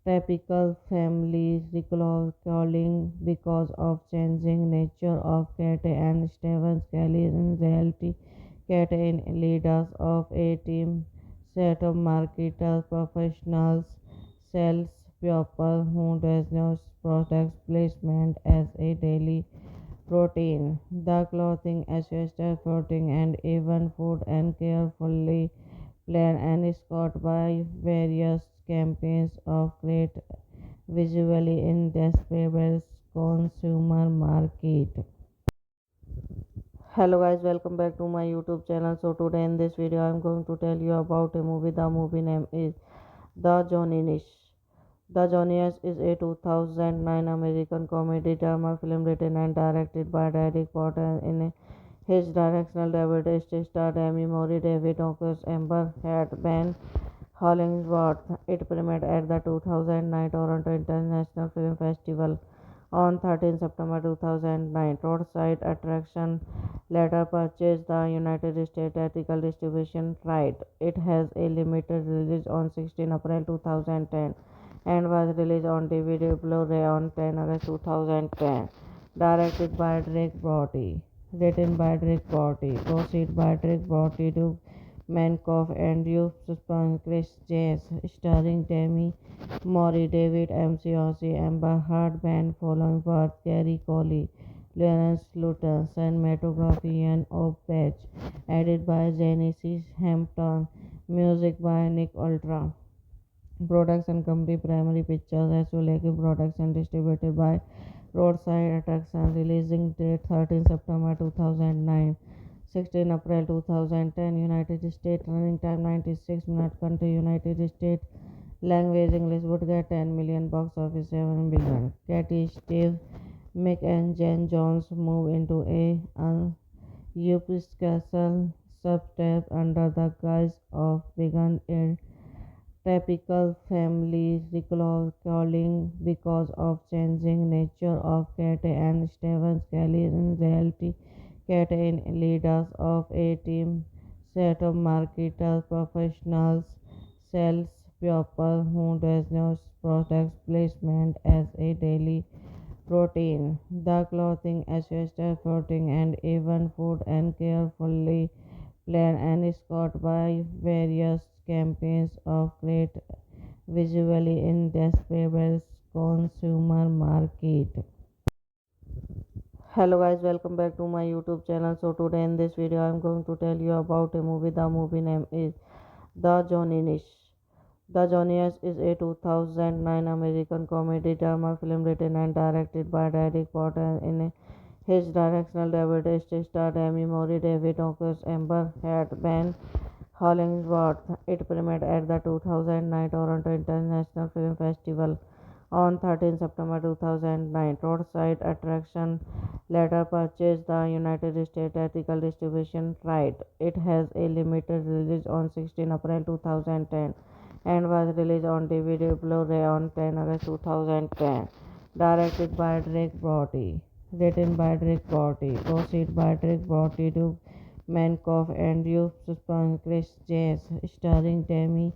typical family recalling because of changing nature of Kate and Stephen Kelly. In reality, Kate is leaders of a team set of marketers, professionals, sales people who does not product placement as a daily routine. The clothing, accessories, clothing, and even food and carefully planned and escorted by various campaigns of great visually indescribable consumer market. Hello guys, welcome back to my YouTube channel. So today in this video I'm going to tell you about a movie. The movie name is The Johnny. The Johnny's is a 2009 American comedy drama film written and directed by Derek Potter. In his directional debut, it starred Amy Mori, David Ockers, Amber Heard, Ben Hollingsworth. It premiered at the 2009 Toronto International Film Festival on 13 September 2009. Roadside attraction later purchased the United States theatrical distribution right. It has a limited release on 16 April 2010 and was released on DVD Blu-ray on 10 August 2010. Directed by Drake Brody. Written by Drake Brody. Proceed by Drake Brody to Mankoff and Youssef Chris Jace, starring Demi Moore, David McCarthy, Amber Heard, Ben Following Worth, Kerry Colley, Lawrence Luton, cinematography and of Patch, edited by Genesis Hampton, music by Nick Ultra. Production company Primary Pictures Azuleke Production distributed by Roadside Attraction. Releasing date 13 September 2009. 16 April 2010. United States. Running time 96 minutes. Country United States. Language English. Would get 10 million. Box office 7 billion. Katie, Steve, Mick and Jen Jones move into a Episcopal subtype under the guise of being a typical family recalling because of changing nature of Kate and Stephen Kelly. In reality, Kate is leaders of a team set of marketers, professionals, sales people who does not product placement as a daily routine. The clothing, accessories, clothing, and even food and carefully planned and scored by various campaigns of great visually indescribable consumer market. Hello guys, welcome back to my YouTube channel. So today in this video I am going to tell you about a movie. The movie name is The Johnny. The Johnny's is a 2009 American comedy drama film written and directed by Derek Potter. In his directional debut, it starred Demi Moore, David Ockers, Amber Heard, Ben Hollingsworth. It premiered at the 2009 Toronto International Film Festival on 13 September 2009. Roadside attraction later purchased the United States theatrical distribution right. It has a limited release on 16 April 2010 and was released on DVD Blu-ray on 10 August 2010. Directed by Drake Brody. Written by Drake Brody. Proceed by Drake Brody to Mankoff and Youssef Chris Jace, starring Demi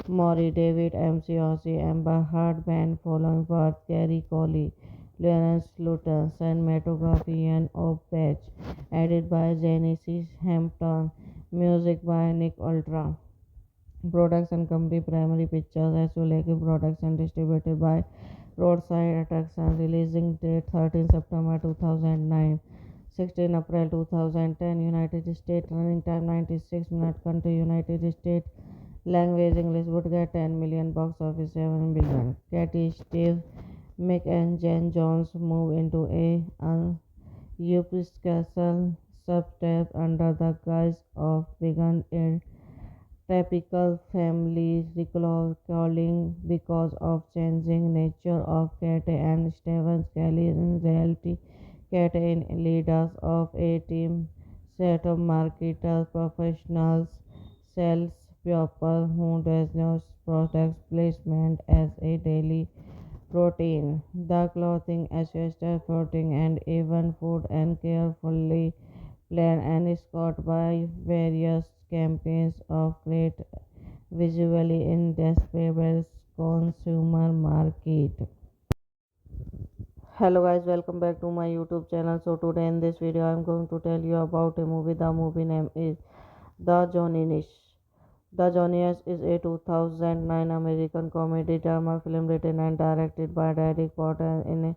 Moore, David McCarthy, Amber Heard, Ben Following Worth, Kerry Colley, Lawrence Luton, cinematography and of Patch, edited by Genesis Hampton, music by Nick Ultra. Production company Primary Pictures Azuleke Production distributed by Roadside Attraction. Releasing date 13 September 2009. 16 April 2010. United States. Running time 96 minutes. Country United States. Language English. Would get 10 million. Box office 7 billion. Katie, Steve, Mick and Jen Jones move into a Episcopal subtype under the guise of being a typical family recalling because of changing nature of Kate and Stephen Kelly. In reality, Kate is leaders of a team set of marketers, professionals, sales people who does not product placement as a daily routine. The clothing, accessories, clothing, and even food and carefully planned and scored by various campaigns of great visually indescribable consumer market. Hello guys, welcome back to my YouTube channel. So today in this video I am going to tell you about a movie. The movie name is The Johnny. The Johnny's is a 2009 American comedy drama film written and directed by Derek Potter. In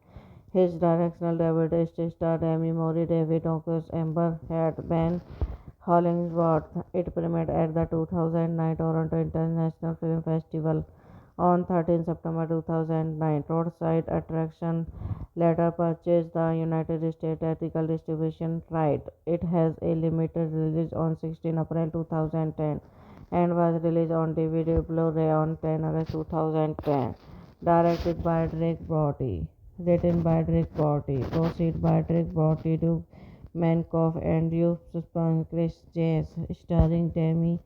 his directional debut, it starred Demi Moore, David Ockers, Amber Heard, Ben Hollingsworth. It premiered at the 2009 Toronto International Film Festival on 13 September 2009. Roadside attraction later purchased the United States theatrical distribution right. It has a limited release on 16 April 2010 and was released on DVD Blu-ray on 10 August 2010. Directed by Drake Brody. Written by Drake Brody. Proceed by Drake Brody to Mankoff and Youssef Chris Jace, starring Demi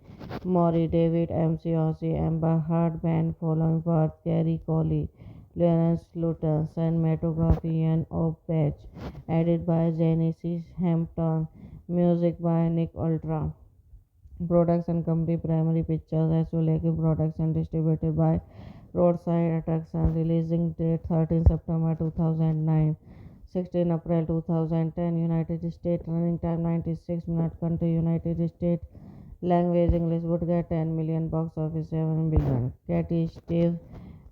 Moore, David McCarthy, Amber Heard, Ben Following Worth, Kerry Colley, Lawrence Luton, cinematography and of Patch, edited by Genesis Hampton, music by Nick Ultra. Production company Primary Pictures Azuleke Production distributed by Roadside Attraction. Releasing date 13 September 2009. 16 April 2010. United States. Running time 96 minutes. Country United States. Language English. Would get 10 million. Box office 7 billion. Katie, Steve,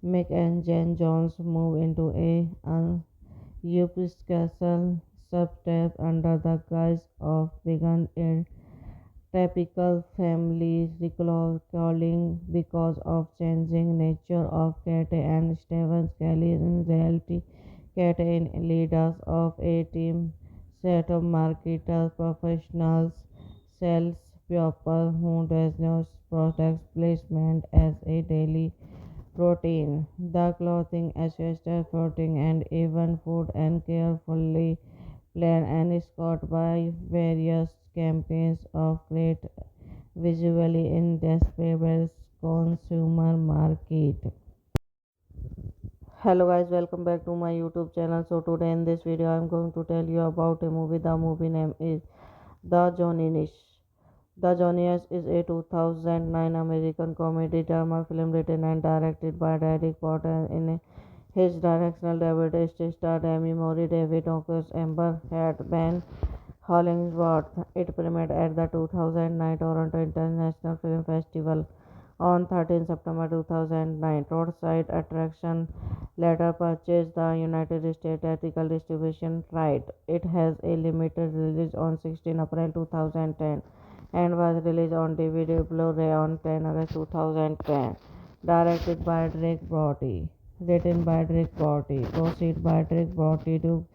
Mick and Jen Jones move into a Episcopal subtype under the guise of being a typical family recalling because of changing nature of Kate and Stephen Kelly. In reality, Kate is leaders of a team set of marketers, professionals, sales people who does not product placement as a daily routine. The clothing, accessories, clothing, and even food and carefully planned and scored by various campaigns of great visually indescribable consumer market. Hello guys, welcome back to my YouTube channel. So today in this video I am going to tell you about a movie. The movie name is The Johnny. The Johnniest is a 2009 American comedy drama film written and directed by Derek Potter. In his directional debut, it starred Amy Mori, David Ockers, Amber Heard, Ben Hollingsworth. It premiered at the 2009 Toronto International Film Festival on 13 September 2009. Roadside Attraction later purchased the United States theatrical distribution right. It has a limited release on 16 April 2010 and was released on DVD Blu-ray on 10 August 2010. Directed by Drake Brody. Written by Drake Brody. Proceed by Drake Brody to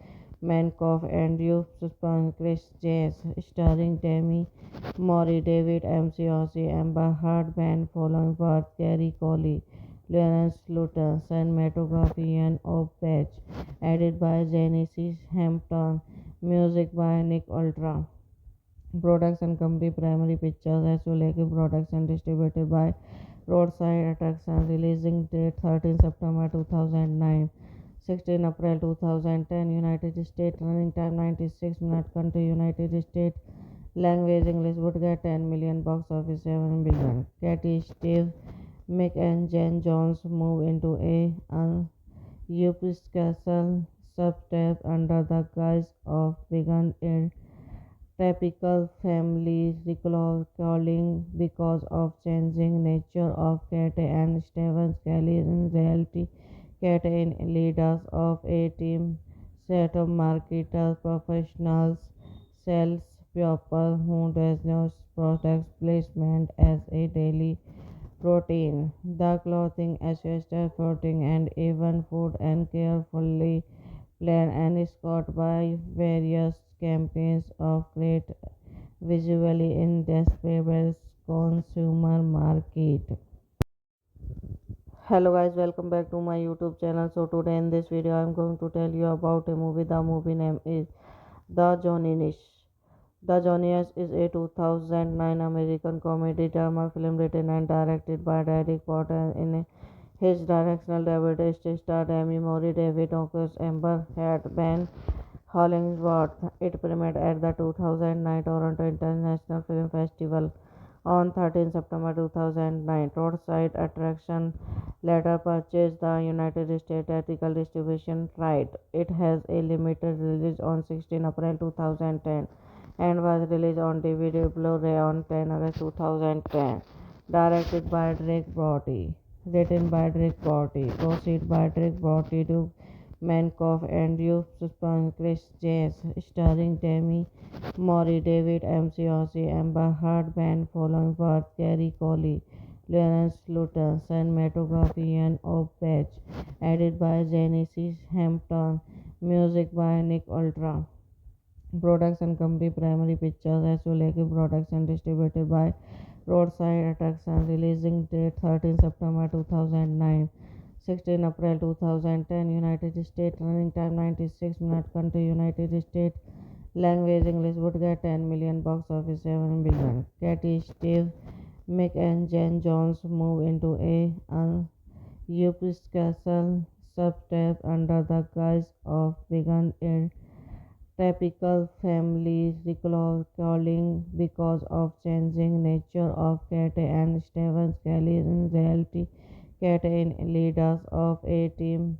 Mankoff and Youth Chris Jace. Starring Demi Mori, David McCarthy, Amber Heard, Ben following birth, Gary Coley, Lawrence Luton, cinematography and of Patch, edited by Genesis Hampton, music by Nick Ultra. Production company Primary Pictures Azuleke Production distributed by Roadside Attraction. Releasing date 13 September 2009. 16 April 2010. United States. Running time 96 minutes. Country United States. Language English. Would get 10 million. Box office 7 billion. Katie, Steve, Mick and Jen Jones move into a Episcopal subtype under the guise of being a typical family recalling because of changing nature of Kate and Stephen Kelly. In reality, Kate is leaders of a team set of marketers, professionals, sales people who does not product placement as a daily routine. The clothing, accessories, clothing, and even food and carefully planned and scored by various campaigns of great visually indescribable consumer market. Hello guys, welcome back to my YouTube channel. So today in this video I am going to tell you about a movie. The movie name is The Johnny. The Johnniest is a 2009 American comedy drama film written and directed by Derek Potter. In his directional debut, it starred Amy Mori, David Ockers, Amber Heard, Ben Hollingsworth. It premiered at the 2009 Toronto International Film Festival on 13 September 2009. Roadside Attraction later purchased the United States theatrical distribution right. It has a limited release on 16 April 2010 and was released on DVD Blu-ray on 10 August 2010. Directed by Drake Brody. Written by Drake Brody. Proceed by Drake Brody to Mankoff and Youth Chris Jace. Starring Demi Mori, David McCarthy, Amber Heard, Ben following birth, Gary Coley, Lawrence Luton, cinematography and of Patch, edited by Genesis Hampton, music by Nick Ultra. Production company Primary Pictures Azuleke Production distributed by Roadside Attraction. Releasing date 13 September 2009. 16 April 2010. United States. Running time 96 minutes. Country United States. Language English. Would get 10 million. Box office 7 billion. Katie, Steve, Mick and Jen Jones move into a Episcopal subtype under the guise of vegan and typical family recalling because of changing nature of Cat and Stephen Kelly in reality. Cat in leaders of a team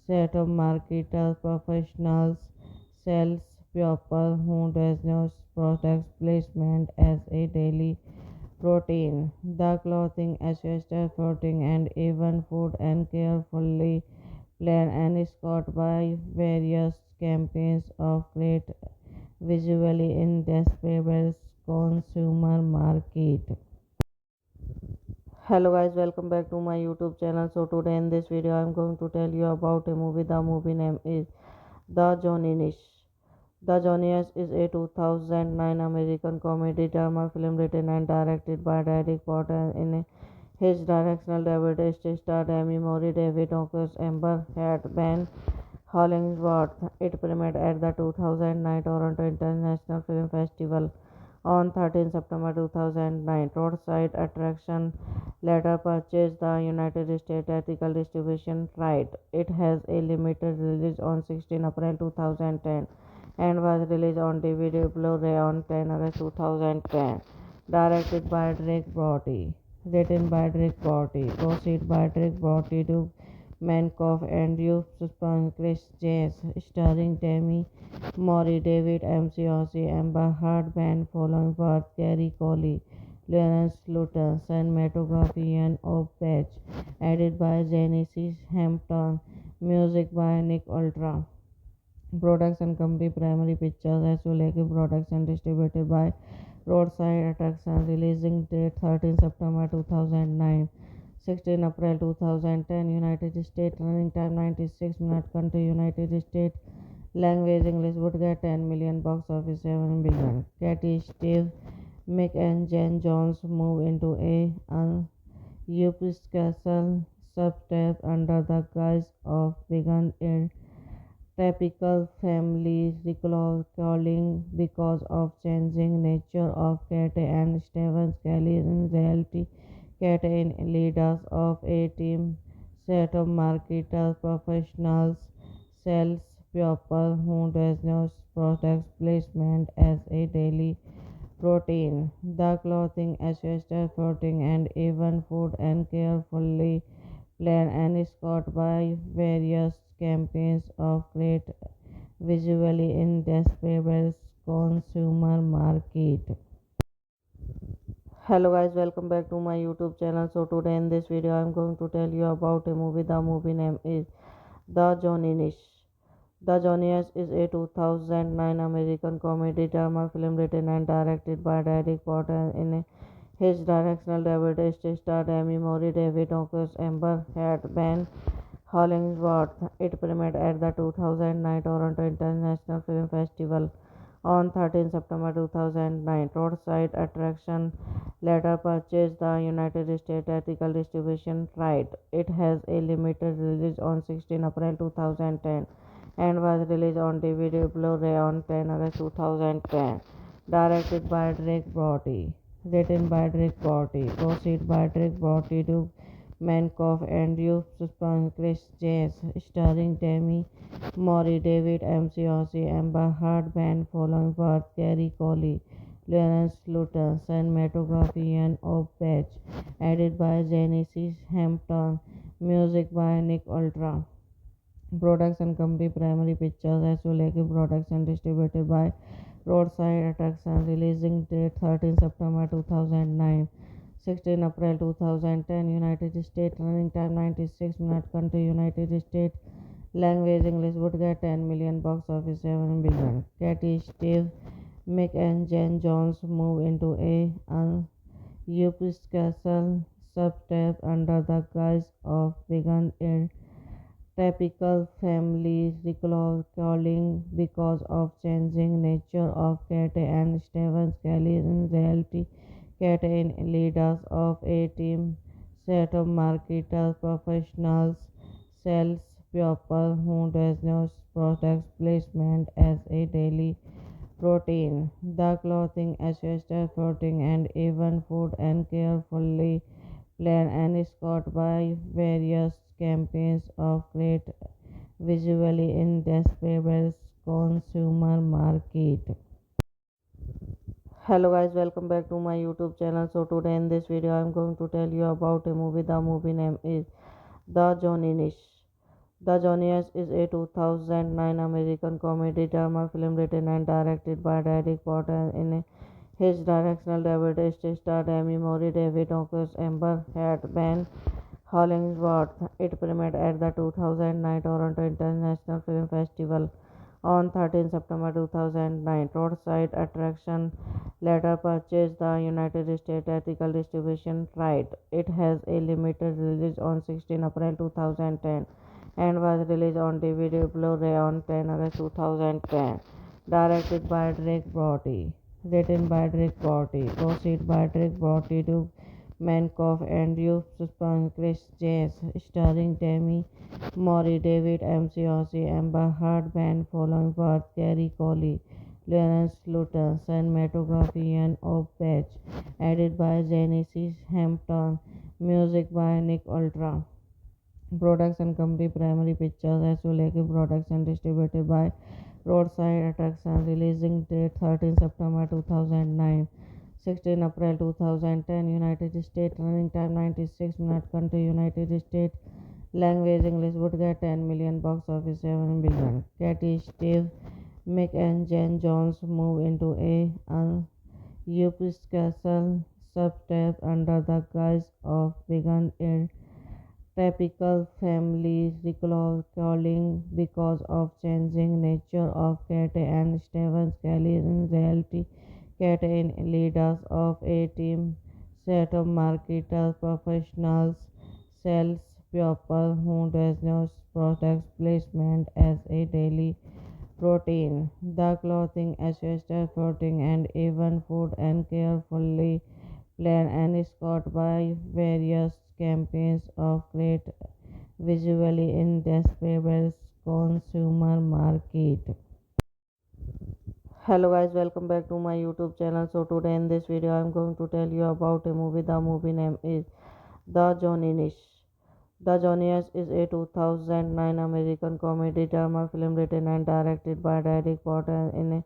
set of marketers, professionals, sales people who does not product placement as a daily routine. The clothing, accessories, clothing, and even food and carefully planned and scored by various campaigns of great visually indescribable consumer market. Hello guys, welcome back to my YouTube channel. So today in this video I am going to tell you about a movie. The movie name is The Johnny Nish. The Johnny is a 2009 American comedy drama film written and directed by Derek Potter. In his directional debut, it starred Amy Mori, David Ockers, Amber Heard, Ben Hollingsworth. It premiered at the 2009 Toronto International Film Festival on 13 September 2009. Roadside Attraction later purchased the United States ethical distribution right. It has a limited release on 16 April 2010 and was released on DVD Blu-ray on 10 August 2010. Directed by Drake Brody. Written by Drake Brody. Proceed by Drake Brody to Mankoff and Youth Chris Jazz, starring Tammy Mori, David McCosy, Amber Heard, Ben following birth, Kerry Coley, Lawrence Luton, cinematography and of Patch, edited by Genesis Hampton, music by Nick Ultra. Production company Primary Pictures Azuleke Production distributed by Roadside Attraction. Releasing date 13 September 2009. 16 April 2010. United States. Running time 96 minutes. Country United States. Language English. Would get 10 million. Box office 7 billion. Katie, Steve, Mick and Jen Jones move into a Episcopal subtype under the guise of vegan and typical family recalling because of changing nature of Cat and Stephen Kelly in reality. Cat in leaders of a team set of marketers, professionals, sales people who does not product placement as a daily routine. The clothing, accessories, clothing, and even food and carefully planned and scored by various campaigns of great visually indescribable consumer market. Hello guys, welcome back to my YouTube channel. So today in this video I am going to tell you about a movie. The movie name is The Johnny Nish. The Johnny is a 2009 American comedy drama film written and directed by Derek Potter. In his directional debut, it starred Amy Mori, David Ockers, Amber Heard, Ben Hollingsworth. It premiered at the 2009 Toronto International Film Festival on 13 September 2009. Roadside Attraction later purchased the United States ethical distribution right. It has a limited release on 16 April 2010 and was released on DVD Blu-ray on 10 August 2010. Directed by Drake Brody. Written by Drake Brody. Proceed by Drake Brody to Mankoff and Youth Chris Jazz, starring Tammy Mori, David McCosy, Amber Heard, Ben following birth, Kerry Coley, Lawrence Luton, cinematography and of Patch, edited by Genesis Hampton, music by Nick Ultra. Production company Primary Pictures Azuleke Production distributed by Roadside Attraction. Releasing date 13 September 2009. 16 April 2010. United States. Running time 96 minutes. Country United States. Language English. Would get 10 million. Box office 7 billion. Katie, Steve, Mick and Jen Jones move into a Episcopal subtype under the guise of vegan and typical family recalling because of changing nature of Cat and Stephen Kelly in reality. Cat in leaders of a team set of marketers, professionals, sales people who does not product placement as a daily routine. The clothing, accessories, clothing, and even food and carefully planned and scored by various campaigns of great visually indescribable consumer market. Hello guys, welcome back to my YouTube channel. So today in this video I am going to tell you about a movie. The movie name is The Johnny. The Johnny is a 2009 American comedy drama film written and directed by Derek Potter. In his directional debut, it starred Amy Mori, David Ockers, Amber Heard, Ben Hollingsworth. It premiered at the 2009 Toronto International Film Festival on 13 September 2009. Roadside Attraction later purchased the United States theatrical distribution right. It has a limited release on 16 April 2010 and was released on DVD Blu-ray on 10 August 2010. Directed by Drake Brody. Written by Drake Brody. Proceed by Drake Brody to Mankoff and Youth Chris Jazz. Starring Demi Mori, David McCosy, Amber Heard, Ben Following, Kerry Coley, Lawrence Luton, cinematography and of Patch. Edited by Genesis Hampton. Music by Nick Ultra. Production company Primary Pictures as well as production distributed by Roadside Attraction. Releasing date 13 September 2009. 16 April 2010. United States. Running time 96 minutes. Country United States. Language English. Would get 10 million. Box office 7 billion. Katie, Steve, Mick and Jen Jones move into a Episcopal subtype under the guise of being a typical family recalling because of changing nature of Kate and Stephen Kelly. In reality, Kate is leaders of a team set of marketers, professionals, sales people who does not product placement as a daily routine. The clothing, accessories, clothing, and even food and carefully planned and scored by various campaigns of great visually indescribable consumer market. Hello guys, welcome back to my YouTube channel. So today in this video I am going to tell you about a movie. The movie name is The Johnny. The Johnny is a 2009 American comedy drama film written and directed by Derek Potter. In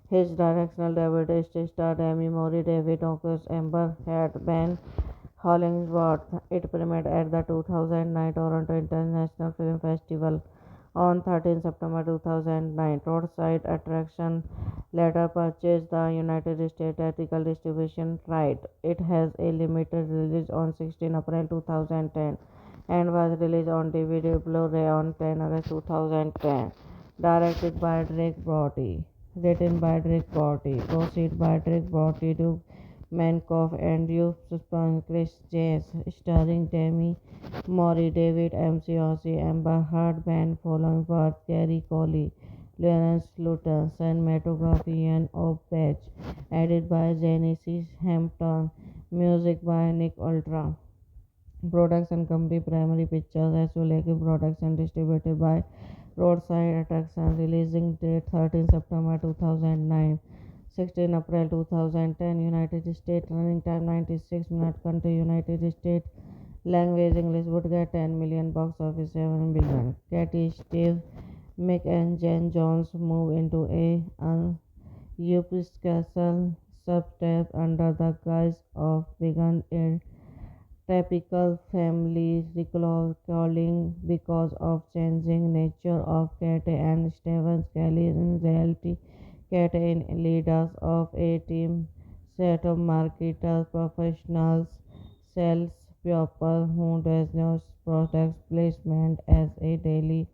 his directional debut, it starred Amy Mori, David Ockers, Amber Heard, Ben Hollingsworth. It premiered at the 2009 Toronto International Film Festival on 13 September 2009. Roadside Attraction later purchased the United States theatrical distribution right. It has a limited release on 16 April 2010 and was released on DVD Blu-ray on 10 August 2010. Directed by Drake Brody. Written by Drake Brody. Proceed by Drake Brody to Mankoff and Youth Chris Jazz. Starring Demi Mori, David McCosy, Amber Heard, Ben Following, Kerry Coley, Lawrence Luton, cinematography and of Patch. Edited by Genesis Hampton. Music by Nick Ultra. Production company Primary Pictures as well as production distributed by Roadside Attraction. Releasing date 13 September 2009. 16 April 2010. United States. Running time 96 minutes. Country United States. Language English. Would get 10 million. Box office 7 billion. Katie, Steve, Mick and Jen Jones move into a Episcopal subtype under the guise of being a typical family recalling because of changing nature of Kate and Stephen Kelly. In reality, Kate is leaders of a team set of marketers, professionals, sales people who does not product placement as a daily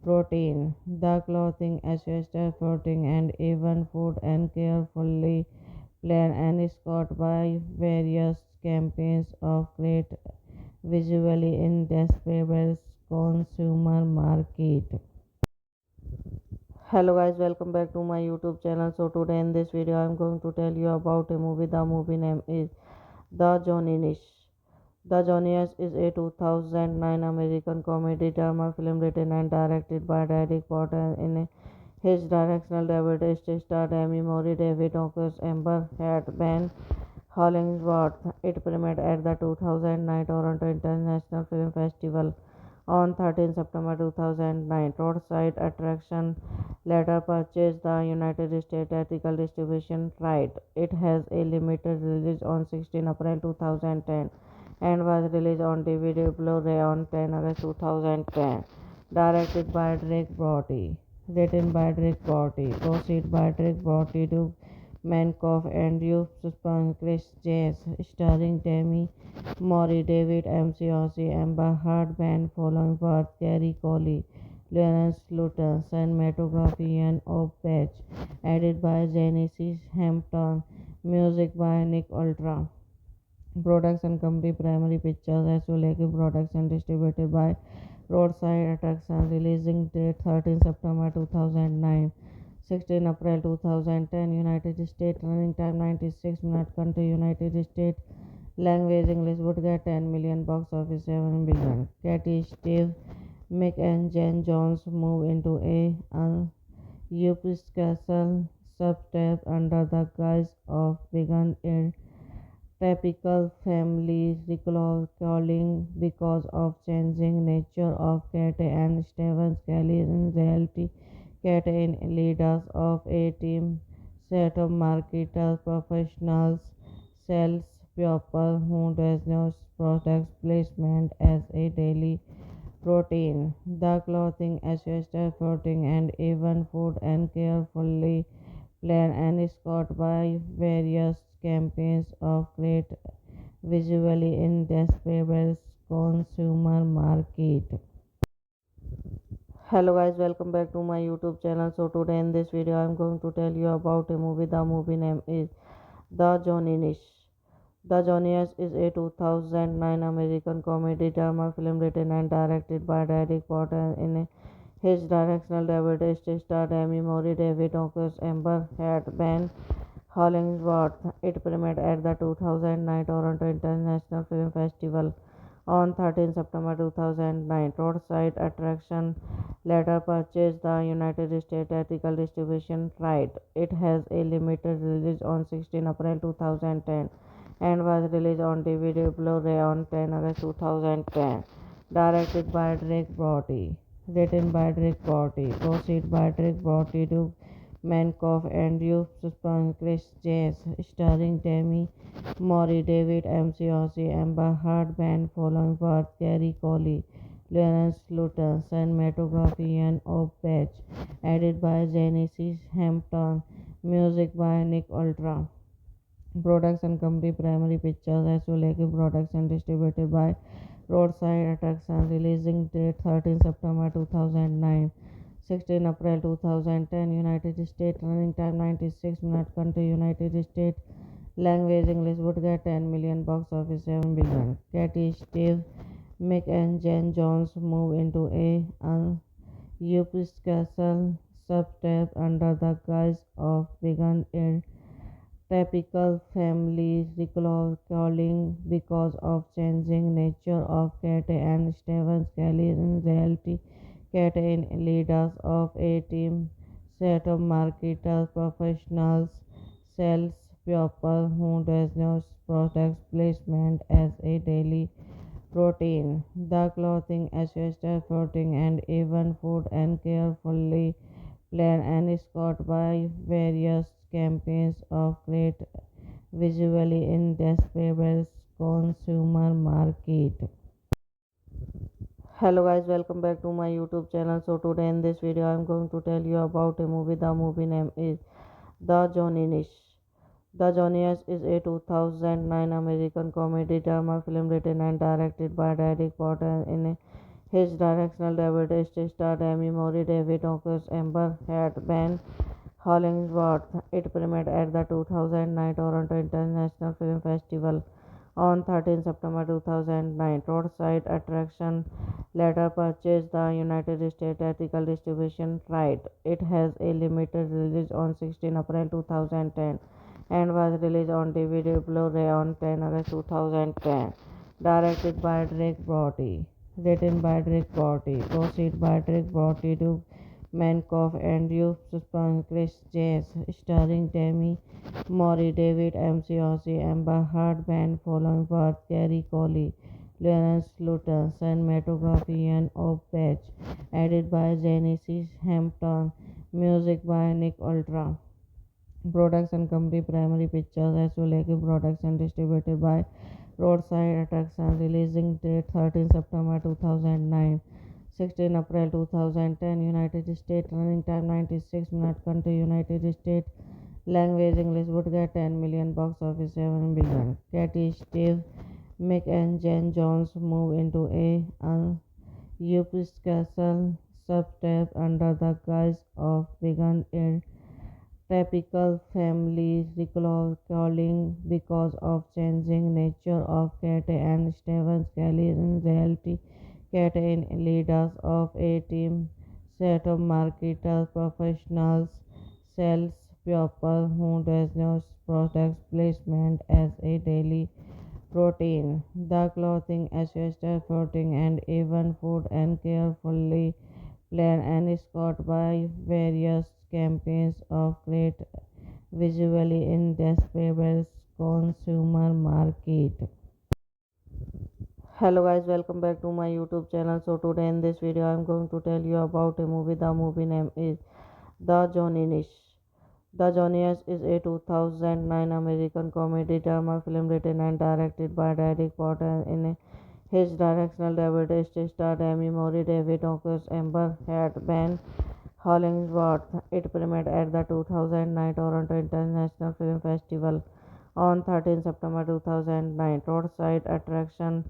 routine. The clothing, accessories, clothing, and even food and carefully planned and scored by various campaigns of great visually indescribable consumer market. Hello guys, welcome back to my YouTube channel. So today in this video I am going to tell you about a movie. The movie name is The Johnny. The Johnny is a 2009 American comedy drama film written and directed by Derek Potter. In his directional debut, it starred Amy Mori, David Ockers, Amber Heard, Ben Hollingsworth. It premiered at the 2009 Toronto International Film Festival on 13 September 2009. Roadside Attraction later purchased the United States theatrical distribution right. It has a limited release on 16 April 2010 and was released on DVD Blu-ray on 10 August 2010. Directed by Drake Brody. Written by Drake Brody. Proceed by Drake Brody to Mankoff and Youth Chris Jazz, starring Demi Mori, David McCosy, Amber Heard, Ben Following, Gary Coley, Lawrence Luton, cinematography and Patch, edited by Genesis Hampton, music by Nick Ultra. Production company Primary Pictures Executive Production distributed by Roadside Attraction. Releasing date 13 September 2009. 16 April 2010. United States. Running time 96 minutes. Country United States. Language English. Would get 10 million. Box office 7 billion. Katie, Steve, Mick and Jen Jones move into a Episcopal subtype under the guise of being a typical family recalling because of changing nature of Kate and Stephen Kelly. In reality, Kate is leaders of a team set of marketers, professionals, sales people who does not product placement as a daily routine. The clothing, accessories, clothing, and even food and carefully planned and scored by various campaigns of great visually indescribable consumer market. Hello guys, welcome back to my YouTube channel. So today in this video I'm going to tell you about a movie. The movie name is The Johnny. The Johnny is a 2009 American comedy drama film written and directed by Derek Potter. In his directional debut, it starred Demi Moore, David Ockers, Amber Heard, Ben Hollingsworth. It premiered at the 2009 Toronto International Film Festival on 13 September 2009. Roadside Attraction later purchased the United States theatrical distribution right. It has a limited release on 16 April 2010 and was released on DVD Blu-ray on 10 August 2010. Directed by Drake Brody. Written by Drake Brody. Proceed by Drake Brody to Mankoff and Youth Chris Jazz, starring Demi Mori, David McCosy, Amber Heard, Ben Following, Gary Coley, Lawrence Luton, cinematography and Patch, edited by Genesis Hampton, music by Nick Ultra. Production company Primary Pictures Executive Production distributed by Roadside Attraction. Releasing date 13 September 2009. 16 April 2010. United States. Running time 96 minutes. Country United States. Language English. Would get 10 million. Box office 7 billion. Katie, Steve, Mick and Jen Jones move into a Episcopal subtype under the guise of being a typical family recalling because of changing nature of Kate and Stephen Kelly. In reality, Kate is leaders of a team set of marketers, professionals, sales people who does not product placement as a daily routine. The clothing, accessories, clothing, and even food and carefully planned and scored by various campaigns of great visually indescribable consumer market. Hello guys, welcome back to my YouTube channel. So today in this video I'm going to tell you about a movie. The movie name is The Johnny. The Johnny is a 2009 American comedy drama film written and directed by Derek Potter. In his directional debut, it starred Demi Moore, David Ockers, Amber Heard, Ben Hollingsworth. It premiered at the 2009 Toronto International Film Festival on 13 September 2009. Roadside Attraction later purchased the United States theatrical distribution right. It has a limited release on 16 April 2010 and was released on DVD Blu-ray on 10 August 2010. Directed by Drake Brody. Written by Drake Brody. Proceed by Drake Brody to Mankoff and Youth Chris Jazz, starring Demi Moore, David McCosy, Amber Heard, Ben Following, Gary Coley, Lawrence Luton, cinematography and of Patch, edited by Genesis Hampton, music by Nick Ultra. Production company Primary Pictures Azuleke Production distributed by Roadside Attraction. Releasing date 13 September 2009. 16 April 2010. United States. Running time 96 minutes. Country United States. Language English. Would get 10 million. Box office 7 billion. Katie, Steve, Mick and Jen Jones move into a Episcopal subtype under the guise of vegan typical family recalling because of changing nature of Kate and Stephen Kelly. In reality, Kate is leaders of a team set of marketers, professionals, sales people who does not product placement as a daily routine. The clothing, accessories, clothing, and even food and carefully planned and scored by various campaigns of great visually indescribable consumer market. Hello guys, welcome back to my YouTube channel. So today in this video I'm going to tell you about a movie. The movie name is The Johnny. The Johnny is a 2009 American comedy drama film written and directed by Derek Potter. In his directional debut starred Amy Moore, David Ockers, Amber Heard, Ben Hollingsworth. It premiered at the 2009 Toronto International Film Festival on 13 September 2009. Roadside Attraction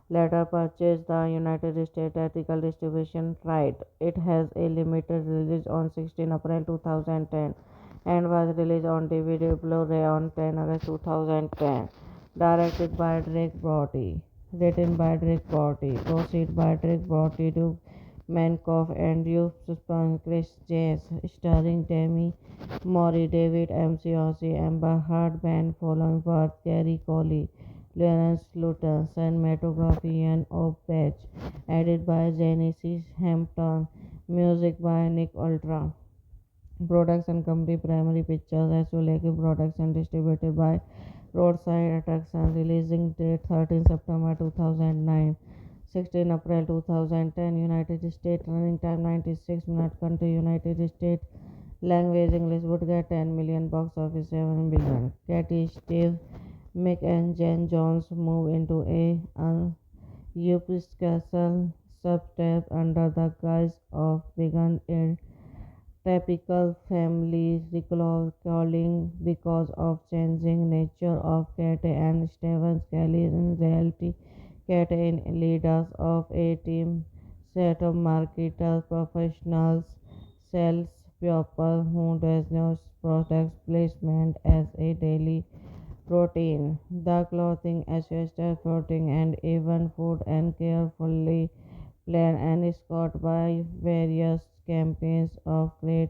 later purchased the United States theatrical distribution right. It has a limited release on 16 April 2010 and was released on DVD Blu-ray on 10 August 2010. Directed by Drake Brody. Written by Drake Brody. Proceed by Drake Brody to Mankoff and Youth Chris Jazz, starring Demi Moore, David McCosy, Amber Heard, Ben Following, Gary Coley, Lawrence Luton, cinematography and of Patch, edited by Genesis Hampton, music by Nick Ultra. Production company Primary Pictures Azuleke Production distributed by Roadside Attraction. Releasing date 13 September 2009. 16 April 2010. United States. Running time 96 minutes. Country United States. Language English. Would get 10 million. Box office 7 billion. Katie, Steve, Mick and Jen Jones move into a Episcopal subtype under the guise of vegan typical family recalling because of changing nature of Kate and Stephen Kelly. In reality, Kate is leaders of a team set of marketers, professionals, sales people who does not product placement as a daily routine. The clothing, accessories, clothing, and even food and carefully planned and scored by various campaigns of great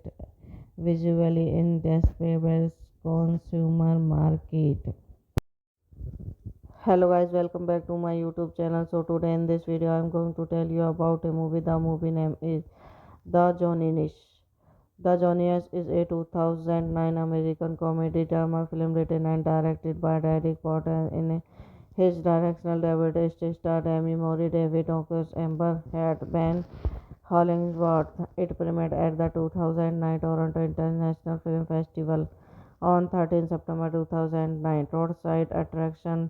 visually indescribable consumer market. Hello guys, welcome back to my YouTube channel. So today in this video I'm going to tell you about a movie. The movie name is The Johnny. The Johnny is a 2009 American comedy drama film written and directed by Derek Potter. In his directional debut starred Amy Moore, David Ockers, Amber Heard, Ben Hollingsworth. It premiered at the 2009 Toronto International Film Festival on 13 September 2009. Roadside Attraction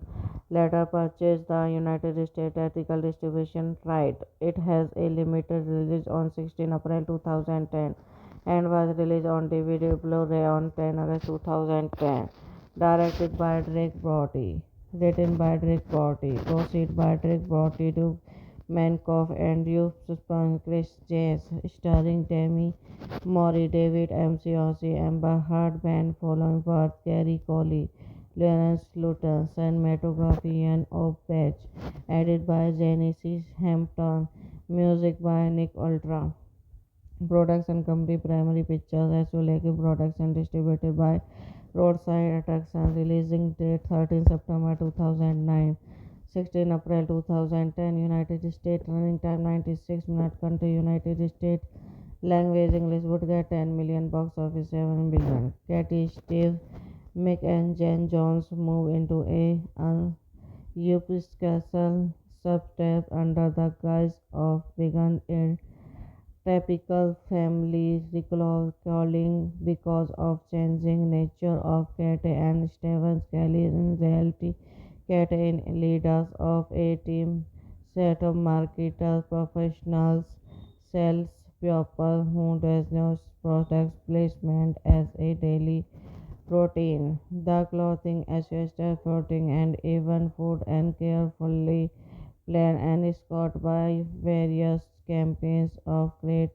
later purchased the United States theatrical distribution right. It has a limited release on 16 April 2010 and was released on DVD Blu-ray on 10 August 2010. Directed by Drake Brody. Written by Drake Brody. Proceed by Drake Brody to Mankoff and Youth Chris Jazz, starring Demi Moore, David McCosy, Amber Heard, Ben Following, Gary Coley, Lawrence Luton, cinematography and of Patch, edited by Genesis Hampton, music by Nick Ultra. Production company Primary Pictures Azuleke Production distributed by Roadside Attraction. Releasing date 13 September 2009. 16 April 2010. United States. Running time 96 minutes. Country United States. Language English would get 10 million, box office 7 billion. Katie, Steve, Mick and Jen Jones move into a Episcopal suburb under the guise of being a typical family recalling because of changing nature of Kate and Stephen Kelly. In reality, Kate is leaders of a team set of marketers, professionals, sales people who does not product placement as a daily routine. The clothing, accessories, clothing, and even food and carefully planned and scored by various campaigns of great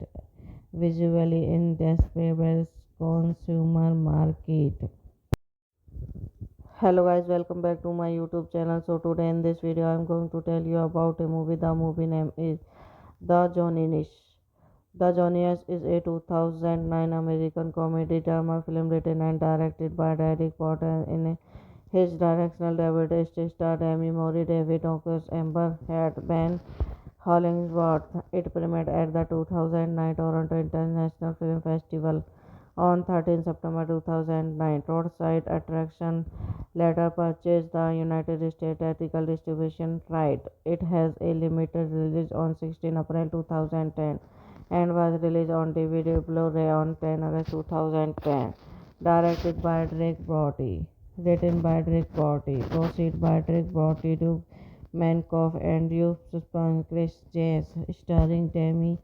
visually in desperate consumer market. Hello guys, welcome back to my YouTube channel. So today in this video I'm going to tell you about a movie. The movie name is The Johnny. The Johnny's is a 2009 American comedy drama film written and directed by Derek Potter. In his directional debut, it starred Amy Mori, David Ockers, Amber Heard, Ben Hollingsworth. It premiered at the 2009 Toronto International Film Festival on 13 September 2009. Roadside Attraction later purchased the United States theatrical distribution right. It has a limited release on 16 April 2010 and was released on DVD Blu-ray on 10 August 2010. Directed by Drake Brody. Written by Drake Brody. Proceed by Drake Brody to Mankoff and Youth Suspense Chris Jace. Starring Demi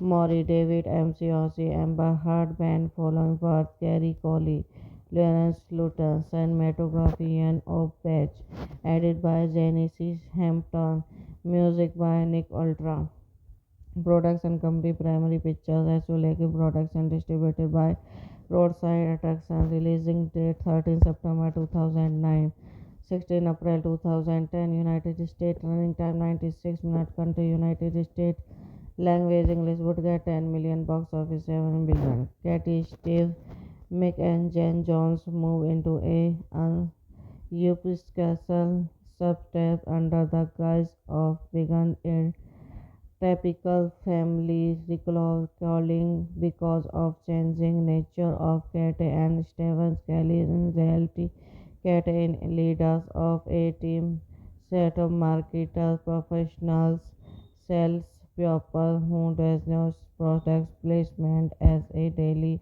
Mori, David McCarthy, Amber Heard, Ben Followworth, Gary Coley, Lawrence Luton, cinematography and of Patch. Edited by Genesis Hampton. Music by Nick Ultra. Production company Primary Pictures Asuleki Production distributed by Roadside Attraction. Releasing date 13 September 2009. 16 April 2010. United States. Running time 96 minutes. Country United States. Language English would get 10 million. Box office 7 billion. Katie, Steve, Mick and Jen Jones move into a Episcopal suburb under the guise of being a typical family recalling because of changing nature of Kate and Stephen Kelly. In reality, Kate is leaders of a team set of marketers, professionals, sales people who does not product placement as a daily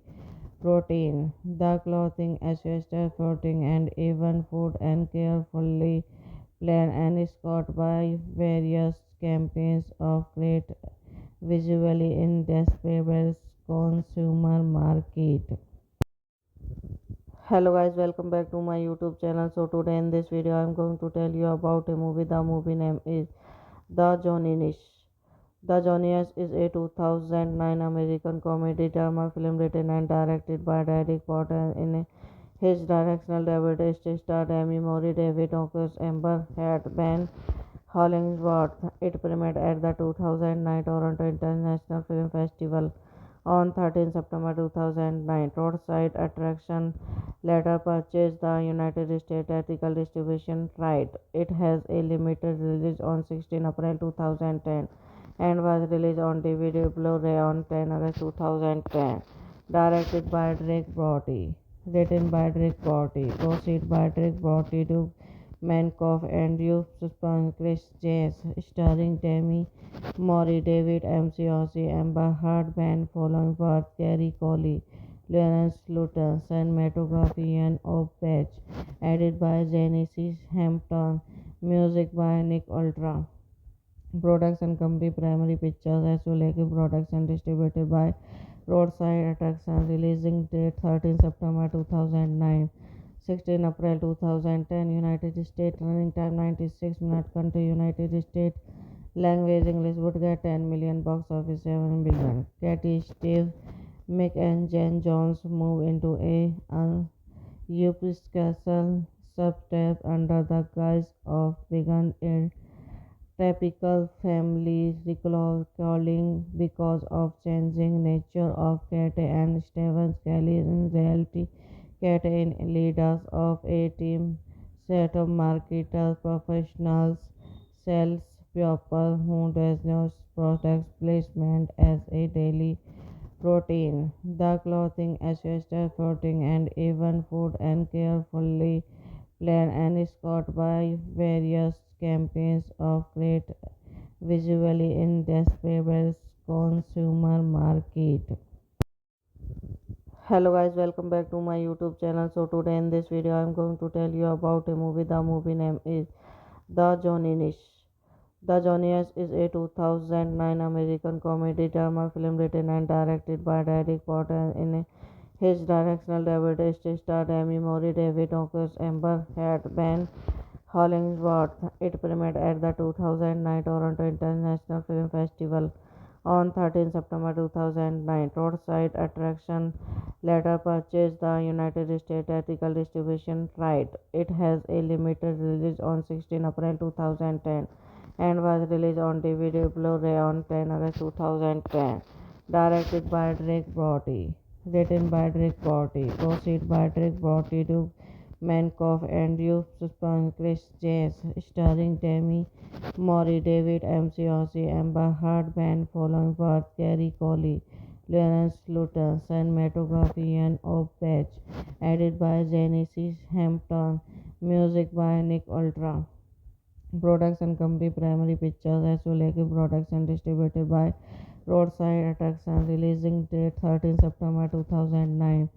routine. The clothing, accessories, clothing, and even food and carefully planned and scored by various campaigns of great visually in desperate consumer market. Hello guys, welcome back to my YouTube channel. So today in this video I'm going to tell you about a movie. The movie name is The Johnny. The Johnny's is a 2009 American comedy drama film written and directed by Derek Potter. In his directional debut, it starred Amy Mori, David Ockers, Amber Heard, Ben Hollingsworth. It premiered at the 2009 Toronto International Film Festival on 13 September 2009. Roadside Attraction later purchased the United States theatrical distribution right. It has a limited release on 16 April 2010 and was released on DVD Blu-ray on 10 August 2010. Directed by Drake Brody. Written by Drake Brody. Proceed by Drake Brody to Mankoff and Youth Suspense Chris Jace. Starring Demi Mori, David McCarthy, Amber Heard, Ben Followworth, Gary Coley, Lawrence Luton, cinematography and of Patch. Edited by Genesis Hampton. Music by Nick Ultra. Production company Primary Pictures Asuleki Production distributed by Roadside Attraction. Releasing date 13 September 2009. 16 April 2010. United States. Running time 96 minutes. Country United States. Language English would get 10 million. Box office 7 billion. Katie, Steve, Mick and Jen Jones move into a Episcopal suburb under the guise of being a typical family recalling because of changing nature of Kate and Stephen Kelly. In reality, Kate is leaders of a team set of marketers, professionals, sales people who does not product placement as a daily protein. The clothing ancestral protein and even food and carefully planned and scored by various campaigns of great visually indescribable consumer market. Hello guys, welcome back to my YouTube channel. So today in this video I'm going to tell you about a movie. The movie name is The Johnny. The Johnny's is a 2009 American comedy drama film written and directed by Derek Potter. In his directional debut, it starred Amy Mori, David Ockers, Amber Heard, Ben Hollingsworth. It premiered at the 2009 Toronto International Film Festival on 13 September 2009. Roadside Attraction later purchased the United States theatrical distribution right. It has a limited release on 16 April 2010 and was released on DVD Blu-ray on 10 August 2010. Directed by Drake Brody. Written by Drake Brody. Proceed by Drake Brody to Mankoff and Youth Chris James, starring Demi Moore, David McCarthy, Amber Heard, Ben Followworth, Gary Coley, Lawrence Luton, cinematography and of Patch, edited by Genesis Hampton, music by Nick Ultra. Production company Primary Pictures Asolaki Production distributed by Roadside Attraction. Releasing date 13 September 2009.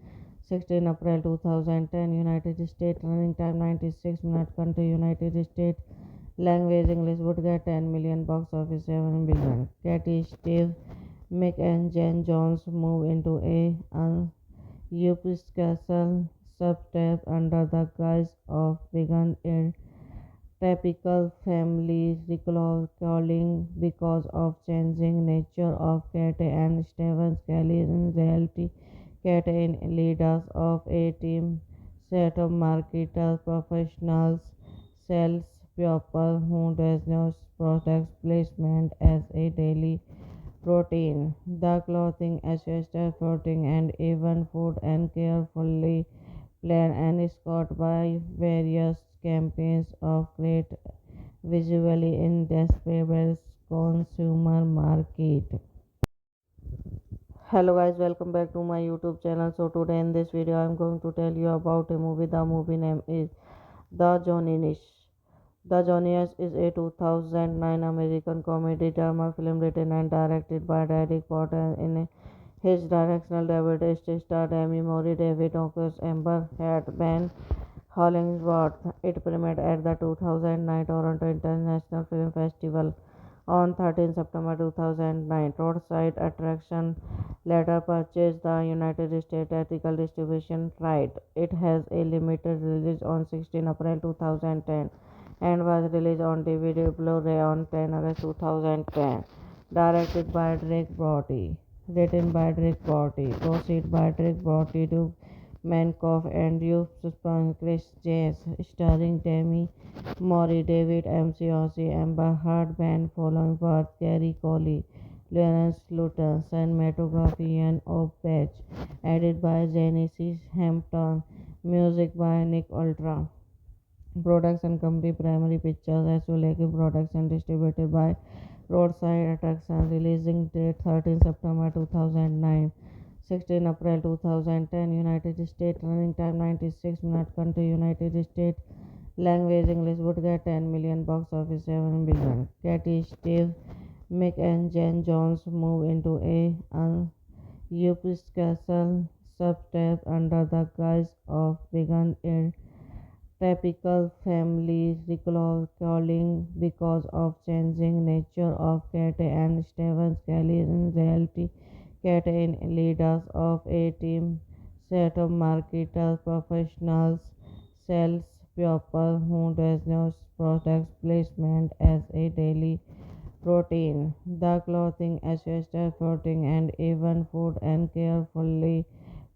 16 April 2010. United States. Running time 96 minutes. Country United States. Language English. Would get 10 million. Box office 7 billion. Katie, Steve, Mick and Jen Jones move into a Episcopal subtype under the guise of being a typical family recalling because of changing nature of Kate and Stephen Kelly. In reality, Kate is leaders of a team set of marketers, professionals, sales people who does not product placement as a daily routine. The clothing ancestral protein and even food and carefully planned and scored by various campaigns of great visually indescribable consumer market. Hello guys, welcome back to my YouTube channel. So today in this video I'm going to tell you about a movie. The movie name is The Johnny. The Johnny's is a 2009 American comedy drama film written and directed by Derek Potter. In his directional debut, it starred Amy Mori, David Ockers, Amber Heard, Ben Hollingsworth. It premiered at the 2009 Toronto International Film Festival on 13 September 2009. Roadside Attraction later purchased the United States theatrical distribution right. It has a limited release on 16 April 2010 and was released on DVD Blu-ray on 10 August 2010. Directed by Drake Brody. Written by Drake Brody. Proceed by Drake Brody to Mankoff and Youth Chris James, starring Demi Moore, David McCarthy, Amber Heard, Ben Followworth, Gary Coley, Lawrence Luton, cinematography and of Patch, edited by Genesis Hampton, music by Nick Ultra. Production company Primary Pictures Asolaki Production distributed by Roadside Attraction. Releasing date 13 September 2009. 16 April 2010. United States. Running time 96 minutes. Country United States. Language English. Would get 10 million. Box office 7 billion. Katie, Steve, Mick and Jen Jones move into a Episcopal subtype under the guise of being a typical family recalling because of changing nature of Kate and Stephen Kelly. In reality, Kate is leaders of a team set of marketers, professionals, sales people who does not product placement as a daily routine. The clothing ancestral protein and even food and carefully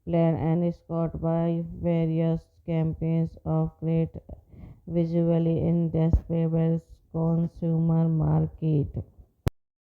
planned and scored by various campaigns of great visually indescribable consumer market.